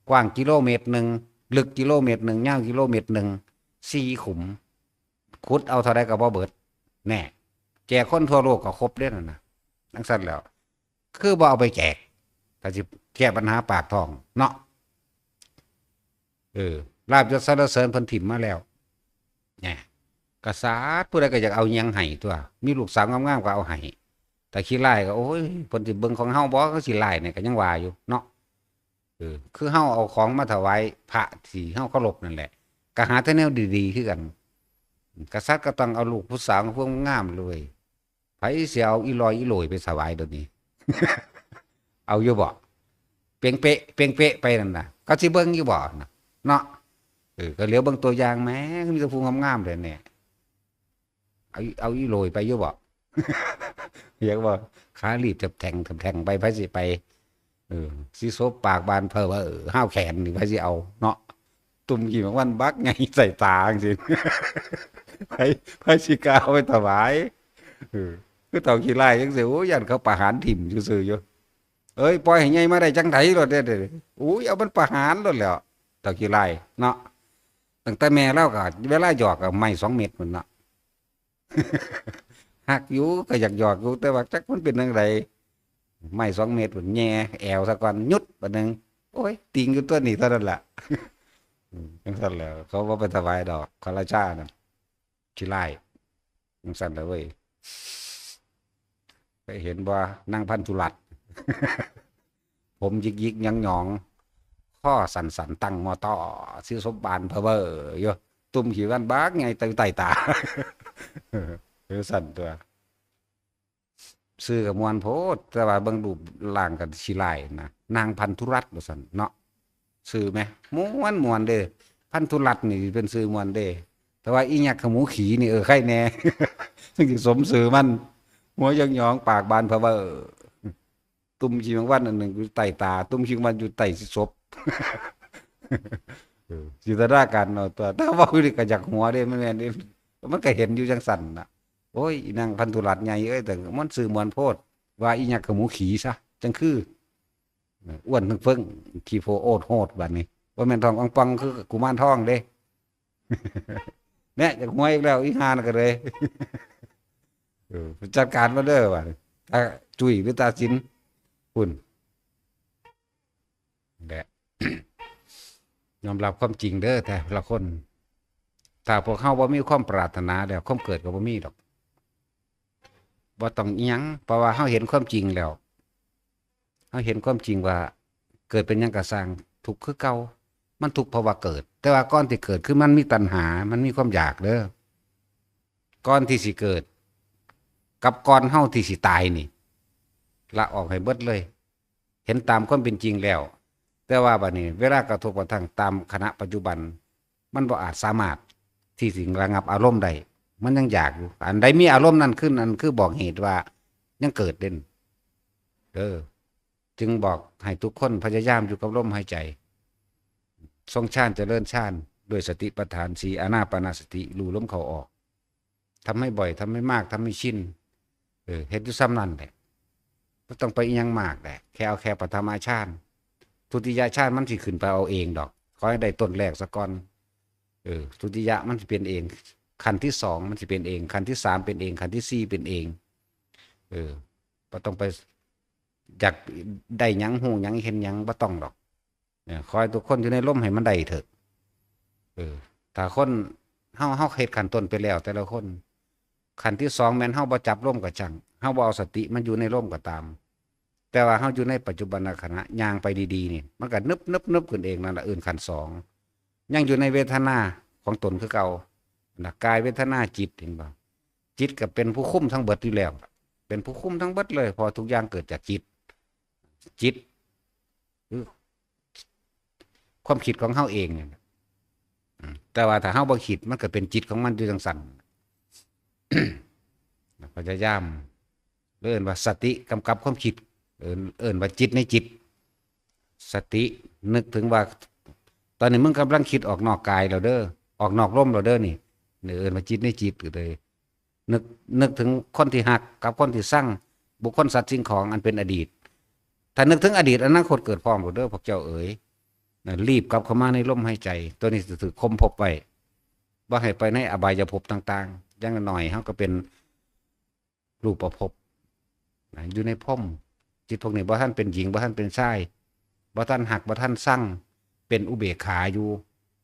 กว้างกิโลเมตรนึงลึกกิโลเมตรนึงยาวกิโลเมตรนึง4ขุมขุดเอาเท่าใดก็บ่เบิดแน่แจกคนทั่วโลกก็ครบเด้นั่นน่ะจังซั่นแล้วคือบ่เอาไปแจกถ้าสิแก้ปัญหาปากท้องเนาะลาภยศสรรเสริญเพิ่นถิ่มมาแล้วแหน่กษัตริย์ผู้ใดก็อยากเอาหยังให้ตัวมีลูกสาวงามๆก็เอาให้แต่ขี้ไล่ก็โอ้ยเพิ่นสิเบิ่งของเฮาบ่ก็สิไล่เนี่ยก็ยังว่าอยู่เนาะคือเฮาเอาของมาถวายพระที่เฮาเคารพนั่นแหละก็หาแต่แนวดีๆคือกันกษัตริย์ก็ต้องเอาลูกผู้สาวพวกงามเลยไผสิเอาอีลอยอีโหลยไปถวายเดี๋ยวนี้ เอาอยู่บ่เปียงเป๊ะเปียงเป๊ะไปนั่นน่ะก็สิเบิ่งอยู่บ่เนาะก็เหลียวเบิ่งตัวอย่างแหมมีแต่ผู้งามๆเลยเนี่ยเอาอีโหลยไปอยู่บ่ อยากบ่ขารีบจับแทงไปไผสิไปสิซบปากบานเพ้อว่าห้าวแขนนี่ไผสิเอาเนาะตุ่มกี่วันบักไงใส่ตาจังซี่ ไผสิกล้าเอาไปถวายคือเต่าขี้ไล่จังซี่โอ้ยยันเขาประหารถิ่มซื่อๆอยู่เอ้ยปล่อยให้ใหญ่มาได้จังได๋โลดเด้อโอ้ยเอามันประหารโลดแล้วเต่าขี้ไล่เนาะตั้งแต่แม่เราก็เวลาหยอกก็ไม้2 เม็ดพุ่นเนาะ หักอยู่ก็อยากหยอกอยู่แต่ว่าจักมันเป็นจังไดไม้2 เม็ดพุ่นแย่แอวซะก่อนยุดบัดนึงโอ้ยติงอยู่ตัวนี้เท่านั้นล่ะจังซั่นแหล้วเขาบ่ไปถวายดอกคาราชานั่นขี้ไล่จังซั่นแหละเว้ยไปเห็นบ่นางพันธุรัตน์ ผมยิกๆหยองๆข้อสั่นๆตั้งมอต้อสิสบบานเพ้อเบ้ออยู่ตุ่มขี้วันบักไงใต้ตา สั่นตัวซื้อกับมวลโพดแต่ว่าเบิ่งรูปร่างกันสิหลายนะนางพันธุรัตน์ว่าซั่นเนาะซื้อไหมม่วนเด้พันธุรัตน์นี่เป็นซื้อม่วนเด้แต่ว่าอีหยักขมูขี่นี่ใครแน่ ซึ่งสิสมซื้อมันหัวหยองๆปากบานเพ้อเบ้อตุ่มขี้แมงวันอันหนึ่งอยู่ใต้ตาตุ่มขี้แมงวันอยู่ใต้ศพ จินตนาการเนาะตัวถ้าเว้าอยู่นี่ก็อยากหัวเด้มันแม่นเด้มันก็เห็นอยู่จังสั่นน่ะโอ้ยอีนางพันธุรัตน์ใหญ่เอ้ยแต่มันซื้อมวนโพดว่าอีหยักขมูขี่ซะจังคืออ้วนเพิ่งขี้โพโอดโหดบัดนี้บ่แม่นทองปังๆคือกุมารทองเด้ เนี่ยอยากหัวอีกแล้วอีห่านั่นก็เลย จัดการมาเด้อว่าตาจุ้ยหรือตาสินพุ่นแหละ ยอมรับความจริงเด้อแต่ละคนถ้าพวกเฮาบ่มีความปรารถนาแล้วความเกิดก็บ่มีดอกบ่ต้องอิหยังเพราะว่าเฮาเห็นความจริงแล้วเฮาเห็นความจริงว่า เกิดเป็นหยังกะสร้างทุกข์คือเก่ามันทุกข์เพราะว่าเกิด แต่ว่าก่อนที่เกิดคือมันมีตัณหามันมีความอยากเด้อก่อนที่สิเกิดกับก่อนเฮาที่สิตายนี่ละออกให้เบิดเลยเห็นตามความเป็นจริงแล้วแต่ว่าบัดนี้เวลากระทบกระทั่งตามขณะปัจจุบันมันบ่อาจสามารถที่สิระงับอารมณ์ได้มันยังอยากอยู่อันใดมีอารมณ์นั้นขึ้นอันคือบอกเหตุว่ายังเกิดเด่นจึงบอกให้ทุกคนพยายามอยู่กับลมหายใจทรงฌานเจริญฌานด้วยสติปัฏฐานสีอานาปานสติรู้ลมเข้าออกทำให้บ่อยทำให้มากทำให้ชินเฮ็ดอยู่ซ้ำนั่นแหละไม่ต้องไปอีหยังมากแหละแค่ปฐมฌานทุติยฌานมันสิขึ้นไปเอาเองดอกขอให้ได้ต้นแรกซะก่อนทุติยะมันสิเป็นเองขั้นที่สองมันสิเป็นเองขั้นที่สามเป็นเองขั้นที่สี่เป็นเองบ่ต้องไปอยากได้หยังหูหยังเห็นหยังบ่ต้องดอกเนี่ยคอยทุกคนอยู่ในลมให้มันได้เถอะถ้าคนเฮาเฮ็ดขั้นต้นไปแล้วแต่ละคนขั้นที่สองแม้นเฮาบ่จับลมก็จังเฮาบ่เอาสติมันอยู่ในลมก็ตามแต่ว่าเฮาอยู่ในปัจจุบันขณะย่างไปดีๆนี่มันก็นึบขึ้นเองนั่นล่ะขั้นสองยังอยู่ในเวทนาของตนคือเก่านะกายเวทนาจิตเห็นบ่จิตก็เป็นผู้คุมทั้งเบิดอยู่แล้วเป็นผู้คุมทั้งเบิดเลยพอทุกอย่างเกิดจากจิตคือความคิดของเฮาเองแต่ว่าถ้าเฮาบ่คิดมันก็เป็นจิตของมันอยู่จังซั่นพยายามเอิ้นว่าสติกำกับความคิดเอิ้นว่าจิตในจิตสตินึกถึงว่าตอนนี้มึงกำลังคิดออกนอกกายแล้วเด้อออกนอกร่มแล้วเด้อนี่เอิ้นว่าจิตในจิตก็เลยนึกถึงคนที่หักกับคนที่สร้างบุคคลสัตว์สิ่งของอันเป็นอดีตถ้านึกถึงอดีตอนาคตเกิดพร้อมบ่เด้อพวกเจ้าเอ๋ยรีบกลับเข้ามาในลมหายใจตัวนี้ถือคมพบไว้บ่ให้ไปในอบายภพต่างๆอย่างน้อยเฮาก็เป็นรูปภพอยู่ในภพจิตพวกนี้บ่ทันเป็นหญิงบ่ทันเป็นชายบ่ทันหักบ่ทันสร้างเป็นอุเบกขาอยู่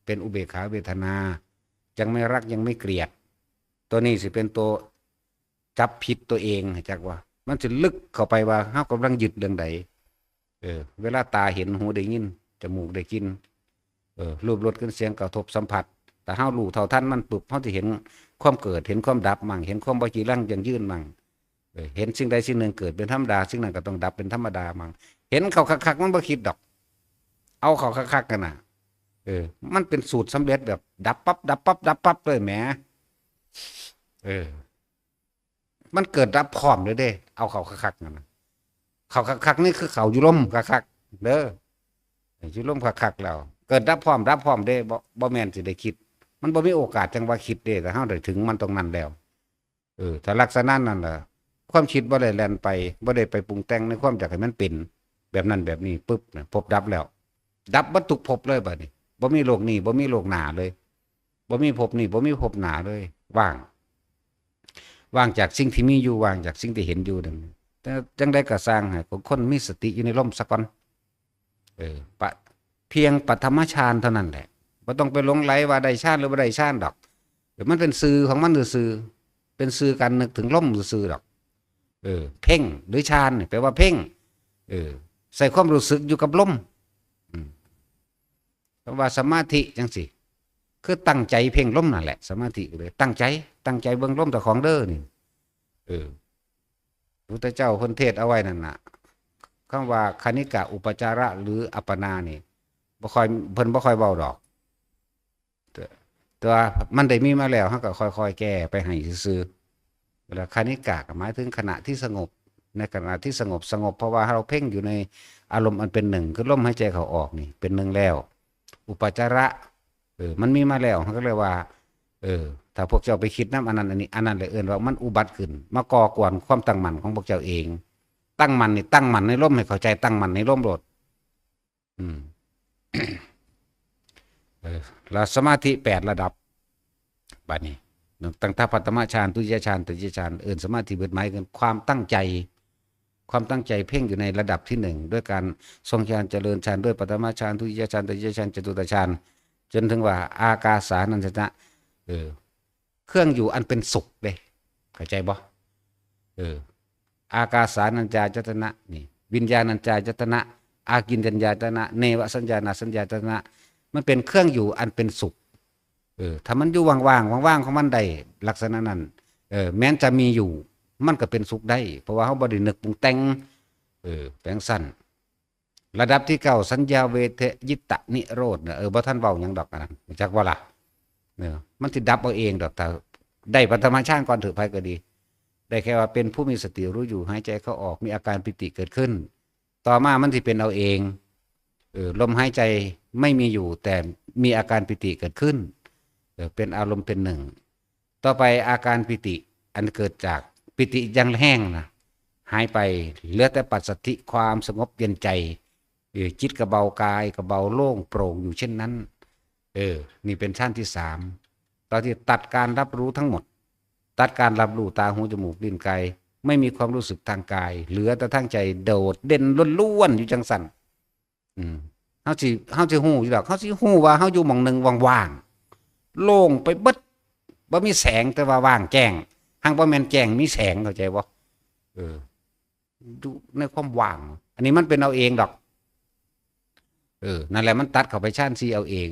เป็นอุเบกขาเวทนายังไม่รักยังไม่เกลียดตัวนี้สิเป็นตัวจับผิดตัวเองจักว่ามันจะลึกเข้าไปว่าเฮากำลังยึดเรื่องใดเวลาตาเห็นหูได้ยินจมูกได้กินรูปรสกลิ่นเสียงกระทบสัมผัสแต่เฮารู้เท่าทันมันปุ๊บเฮาสิเห็นความเกิดเห็นความดับมั่งเห็นความบ่จีรังยั่งยืนมั่งเห็นสิ่งใดสิ่งหนึ่งเกิดเป็นธรรมดาสิ่งนั้นก็ต้องดับเป็นธรรมดามั่งเห็นเขาคักๆมันบ่คิดดอกเอาเขาคักๆกันน่ะมันเป็นสูตรสำเร็จแบบดับปั๊บดับปั๊บดับปั๊บเลยแหมมันเกิดดับพร้อมเลยเด้เอาเขาคักๆนั่นน่ะเขาคักๆนี่คือเขาอยู่ลมคักๆเด้ออยู่ลมคักๆแล้วเกิดดับพร้อมเด้บ่แม่นสิได้คิดมันบ่มีโอกาสจังว่าคิดเด้แต่เฮาได้ถึงมันตรงนั้นแล้วถ้าลักษณะนั้นล่ะความคิดบ่ได้แล่นไปบ่ได้ไปปรุงแต่งในความอยากให้มันเป็นแบบนั้นแบบนี้ปึ๊บนะพบดับแล้วดับบ่ทุกภพเลยบัดนี้บ่มีโลกนี้บ่มีโลกหน้าเลยบ่มีภพนี้บ่มีภพหน้าเลยว่างจากสิ่งที่มีอยู่ว่างจากสิ่งที่เห็นอยู่นั่นแต่จังได๋ก็สร้างให้คนมีสติอยู่ในลมซะก่อนเพียงปฐมฌานเท่านั้นแหละบ่ต้องไปหลงไหลว่าได้ฌานหรือบ่ได้ฌานดอกมันเป็นสื่อของมันซื่อๆเป็นสื่อการนึกถึงลมซื่อๆดอกเพ่งหรือฌานนี่แปลว่าเพ่งใส่ความรู้สึกอยู่กับลมเพราะว่าสมาธิจังสิคือตั้งใจเพ่งลมนั่นแหละสมาธิเลยตั้งใจเบิ่งลมแต่ของเด้อนี่พระพุทธเจ้าเพิ่นเทศเอาไว้นั่นน่ะคำว่าคณิกะอุปจาระหรืออัปปนานี่บ่ค่อยเพิ่นบ่ค่อยเว้าดอกแต่ว่ามันได้มีมาแล้วเฮาก็ค่อยๆแก้ไปให้ซื่อๆเวลาคณิกะก็หมายถึงขณะที่สงบในขณะที่สงบเพราะว่าเราเพ่งอยู่ในอารมณ์อันเป็นหนึ่งคือลมหายใจเข้าออกนี่เป็นหนึ่งแล้วอุปจาระมันมีมาแล้วเขาก็เลยว่าถ้าพวกเจ้าไปคิดน้ำอันนั้นอันนี้อันนั้นเลยว่ามันอุบัติขึ้นมาก่อกวนความตั้งมั่นของพวกเจ้าเองตั้งมั่นนี่ตั้งมั่นในลมให้เข้าใจตั้งมั่นในลมโลดแล้วสมาธิ8ระดับบัดนี้ตั้งแต่ปฐมฌานทุติยฌานตติยฌานสมาธิเบิดหมายถึงความตั้งใจเพ่งอยู่ในระดับที่1ด้วยการทรงฌานเจริญฌานด้วยปฐมฌานทุติยฌานตติยฌานจตุตฌานจนถึงว่าอากาสานัญจนะเครื่องอยู่อันเป็นสุขเด้เข้าใจบ่อากาสานัญจายตนะนี่วิญญาณัญจายตนะ อากินจัญญาตนะเนวสัญญานาสัญญาตนะมันเป็นเครื่องอยู่อันเป็นสุขถ้ามันอยู่ว่างๆว่างๆของมันได้ลักษณะนั้นแม้นจะมีอยู่มันก็เป็นสุขได้เพราะว่าเขาบ่ได้นึกปรุงแต่งแปลงสั้นระดับที่9สัญญาเวทยิตะนิโรธบ่ท่านเว้าหยังดอกนั้นจักว่าล่ะมันสิดับเอาเองดอกแต่ได้ปฐมฌานก่อนถือไผก็ดีได้แค่ว่าเป็นผู้มีสติรู้อยู่หายใจเข้าออกมีอาการปิติเกิดขึ้นต่อมามันสิเป็นเอาเองลมหายใจไม่มีอยู่แต่มีอาการปิติเกิดขึ้นเป็นอารมณ์เป็นหนึ่งต่อไปอาการปิติอันเกิดจากปิติยังแห้งนะหายไปเหลือแต่ปัสสัทธิความสงบเย็นใจจิตกระเบากายกระเบาโล่งโปร่งอยู่เช่นนั้นนี่เป็นชั้นที่3ตอนที่ตัดการรับรู้ทั้งหมดตัดการรับรู้ตาหูจมูกลิ้นกายไม่มีความรู้สึกทางกายเหลือแต่ทางใจโดดเด่นล้วนๆอยู่จังสั่นเฮาสิฮู้อยู่ดอกเฮาสิฮู้ว่าเฮาอยู่หม่องนึงว่างๆโล่งไปเบิดบ่มีแสงแต่ว่าว่างแจ้งหังบ่แม่นแจ้งมีแสงเข้าใจบ่ดูในความว่างอันนี้มันเป็นเอาเองดอกนั่นแหละมันตัดเข้าไปชั้น4เอาเอง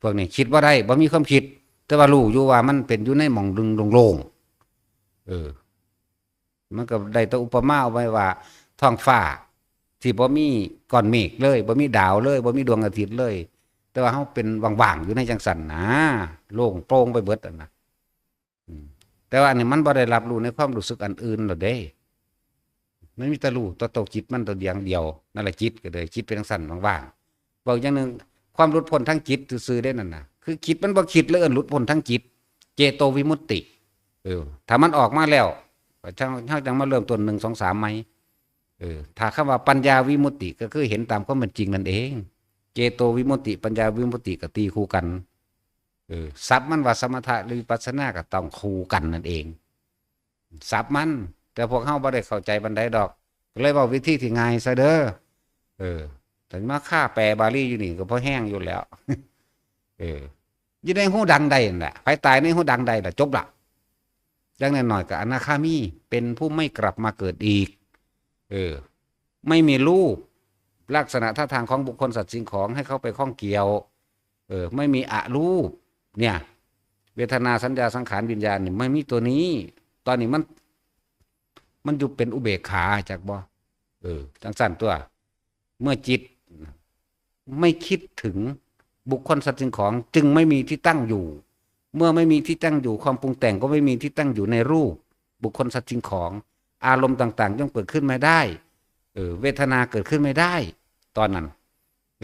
พวกนี้คิดบ่ได้บ่มีความคิดแต่ว่ารู้อยู่ว่ามันเป็นอยู่ในหม่องดึงโล่งมันก็ได้แต่อุปมาเอาไว้ว่าท้องฟ้าที่บ่มีก้อนเมฆเลยบ่มีดาวเลยบ่มีดวงอาทิตย์เลยแต่ว่าเฮาเป็นว่างๆอยู่ในจังซั่นนะโล่งโปร่งไปเบิดนั่นน่ะแต่ว่าอันนี้มันบ่ได้รับรู้ในความรู้สึกอันอื่นหรอกเด้มันมีแต่รู้ตัวจิตมันตัวเดียวนั่นแหละจิตก็เลยจิตเป็นจังซั่นว่างๆบอกอย่างนึงความหลุดพ้นทั้งจิตซื่อๆได้นั่นน่ะคือจิตมันบ่คิดแล้วหลุดพ้นทั้งจิตเจโตวิมุตติถ้ามันออกมาแล้วก็จังมาเริ่มต้น1 2 3มั้ยถ้าคำว่าปัญญาวิมุตติก็คือเห็นตามความเป็นจริงนั่นเองเจโตวิมุตติปัญญาวิมุตติก็ตีคู่กันศัพท์มันว่าสมถะหรือวิปัสสนาก็ต้องคู่กันนั่นเองศัพท์มันแต่พวกเฮาบ่ได้เข้าใจปานใดดอกก็เลยเว้าวิธีที่ง่ายซะเด้อแต่มาค่าแปลบาลีอยู่นี่ก็พอแห้งอยู่แล้วอยู่ในหูดังใดนั่นแหละไผตายในหูดังใดล่ะจบละจังนั้นหน่อยก็อนาคามีเป็นผู้ไม่กลับมาเกิดอีกไม่มีรูปลักษณะท่าทางของบุคคลสัตว์สิ่งของให้เข้าไปข้องเกี่ยวไม่มีอรูปเนี่ยเวทนาสัญญาสังขารวิญญาณนี่ไม่มีตัวนี้ตอนนี้มันอยู่เป็นอุเบกขาจากบ่จังสั่นตัวเมื่อจิตไม่คิดถึงบุคคลสัตว์สิ่งของจึงไม่มีที่ตั้งอยู่เมื่อไม่มีที่ตั้งอยู่ความปรุงแต่งก็ไม่มีที่ตั้งอยู่ในรูปบุคคลสัตว์สิ่งของอารมณ์ต่างๆย่อมเกิดขึ้นไม่ได้เวทนาเกิดขึ้นไม่ได้ตอนนั้น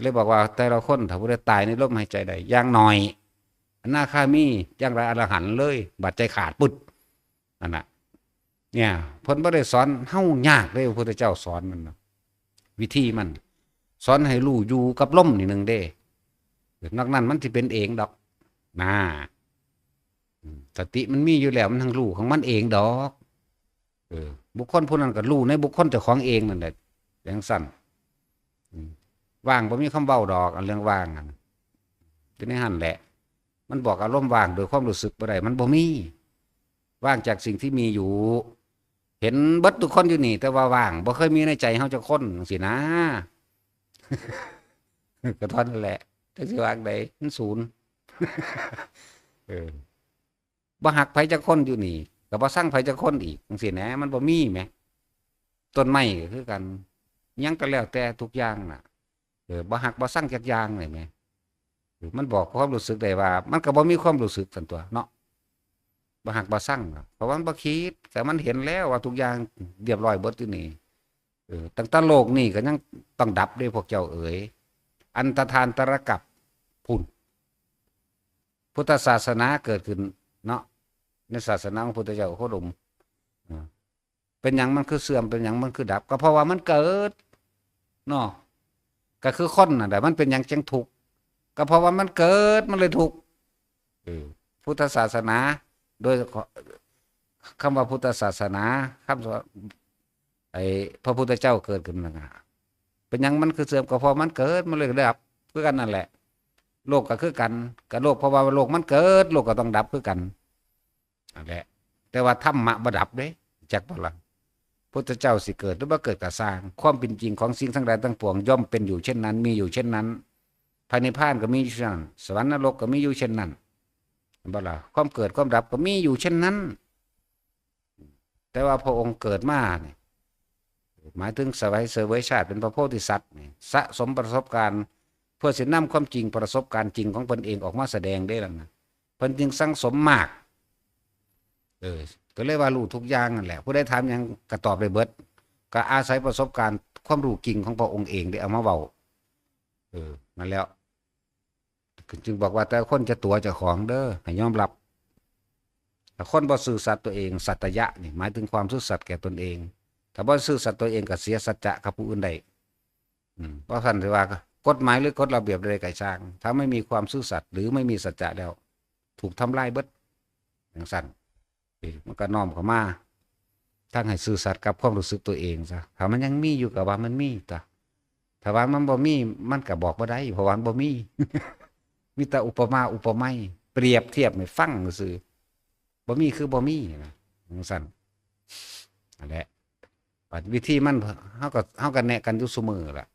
เลยบอกว่าแต่ละคนถ้าผู้ใดตายในลมหายใจใดอย่างน้อยอนาคามีอย่างไรอรหันต์เลยบาดใจขาดปุ๊บนั่นน่ะเนี่ยเพิ่นบ่ได้สอนเฮายากเลยพระพุทธเจ้าสอนมันวิธีมันสอนให้รู้อยู่กับลมนี่นึงเด้นอกนั้นมันสิเป็นเองดอกนะสติมันมีอยู่แล้วมันทั้งรู้ของมันเองดอกบุคคลผู้นั้นก็รู้ในบุคคลเจ้าของเองนั่นแหละอย่างสั้นว่างบ่มีคำเว้าดอกอันเรื่องว่างอันอยู่ในหั่นแหละมันบอกอารมณ์ว่างโดยความรู้สึกบ่ได้มันบ่มีว่างจากสิ่งที่มีอยู่เห็นเบิดทุกคนอยู่นี่แต่ว่าว่างบ่เคยมีในใจเฮาจักคนจังซี่นะก็เท่านั้นแหละจักสิว่างได้มันศูนย์บ่ฮักไผจักคนอยู่นี่ก็บ่สั่งไผจักคนอีกจังซี่แหนะมันบ่มีแหมต้นไม้ก็คือกันหยังก็แล้วแต่ทุกอย่างน่ะบ่ฮักบ่สั่งจักอย่างเลยแหมมันบอกความรู้สึกได้ว่ามันก็บ่มีความรู้สึกซั่นตัวเนาะบ่ฮักบ่สั่งเพราะว่ามันบ่คิดแต่มันเห็นแล้วว่าทุกอย่างเรียบร้อยเบิดอยู่นี่ตั้งแต่โลกนี่ก็ยังต้องดับด้วยพวกเจ้าเอ๋ยอันตทานตรกัปพุ่นพุทธศาสนาเกิดขึ้นเนาะในศาสนาของพุทธเจ้าโคดมเป็นหยังมันคือเสื่อมเป็นหยังมันคือดับก็เพราะว่ามันเกิดเนาะก็คือคนน่ะแต่มันเป็นหยังจังทุกข์ก็เพราะว่ามันเกิดมันเลยทุกข์พุทธศาสนาโดยคำว่าพุทธศาสนาคำว่าพระพุทธเจ้าเกิดขึ้นนะเป็นหยังมันคือเสื่อมก็เพราะมันเกิดมันเลยดับคือกันนั่นแหละโลกก็คือกันกับโลกเพราะว่าโลกมันเกิดโลกก็ต้องดับคือกันนั่นแหละแต่ว่าธรรมะบ่ดับเด้จักบ่ล่ะ พุทธเจ้าสิเกิดหรือบ่เกิดก็สร้างความเป็นจริงของสิ่งทั้งหลายทั้งปวงย่อมเป็นอยู่เช่นนั้นมีอยู่เช่นนั้นภายในพานก็มีอยู่เช่นนั้นสวรรค์นรกก็มีอยู่เช่นนั้นบ่ล่ะความเกิดความดับก็มีอยู่เช่นนั้นแต่ว่าพระองค์เกิดมาเนี่ยหมายถึงสวัยเสวยชาติเป็นพระโพธิสัตว์สะสมประสบการณ์เพื่อสินำความจริงประสบการณ์จริงของตนเองออกมาแสดงได้แล้วนะเพิ่นจึงสังสมมากก็เลยว่ารู้ทุกอย่างนั่นแหละผู้ใดถามยังก็ตอบได้เบิดก็อาศัยประสบการณ์ความรู้จริงของพระองค์เองได้เอามาเว้านั่นแล้วจึงบอกว่าแต่คนจะตัวเจ้าของเด้อให้ยอมรับถ้าคนบ่ซื่อสัตย์ตัวเองสัตยะนี่หมายถึงความซื่อสัตย์แก่ตนเองถ้าบ่ซื่อสัตย์ตัวเองก็เสียสัจจะกับผู้อื่นได้เพราะท่านถือว่ากฎหมายหรือกฎระเบียบใดๆก็ช่างถ้าไม่มีความซื่อสัตย์หรือไม่มีสัจจะแล้วถูกทำลายเบิดอย่างสั้นมันก็น้อมเข้ามาทั้งให้ซื่อสัตย์กับความรู้สึกตัวเองซะถ้ามันยังมีอยู่กับว่ามันมีจ้ะถ้าว่ามันบ่มีมันก็บอกบ่ได้เพราะว่ามันบ่มี มีแต่อุปมาอุปไมยเปรียบเทียบให้ฟังซื่อบ่มีคือบ่มีนะอย่างสั้นนั่นแหละวิธีมันเฮาก็แนะกันอยู่เสมอล่ะ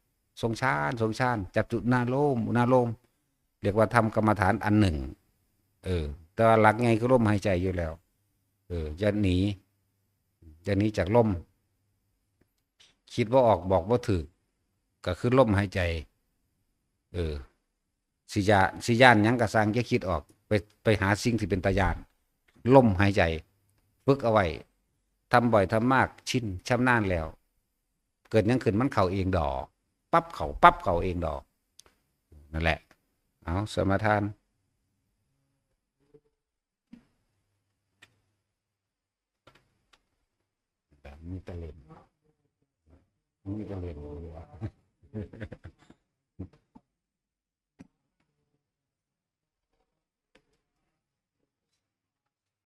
ทรงฌานจับจุดนาโลมเรียกว่าทำกรรมฐานอันหนึ่งแต่ว่าหลักไงคือลมหายใจอยู่แล้วอย่าหนีจากลมคิดว่าออกบอกว่าถือก็คือลมหายใจสิย่านหยังก็สร้างจะคิดออกไปหาสิ่งที่เป็นตาญาณลมหายใจฝึกเอาไว้ทำบ่อยทำมากชินชำนาญแล้วเกิดยังขึ้นมันเข้าเองดอกปั๊บเข้าเองดอกนั่นแหละเอาสมาทานมีตะเล่น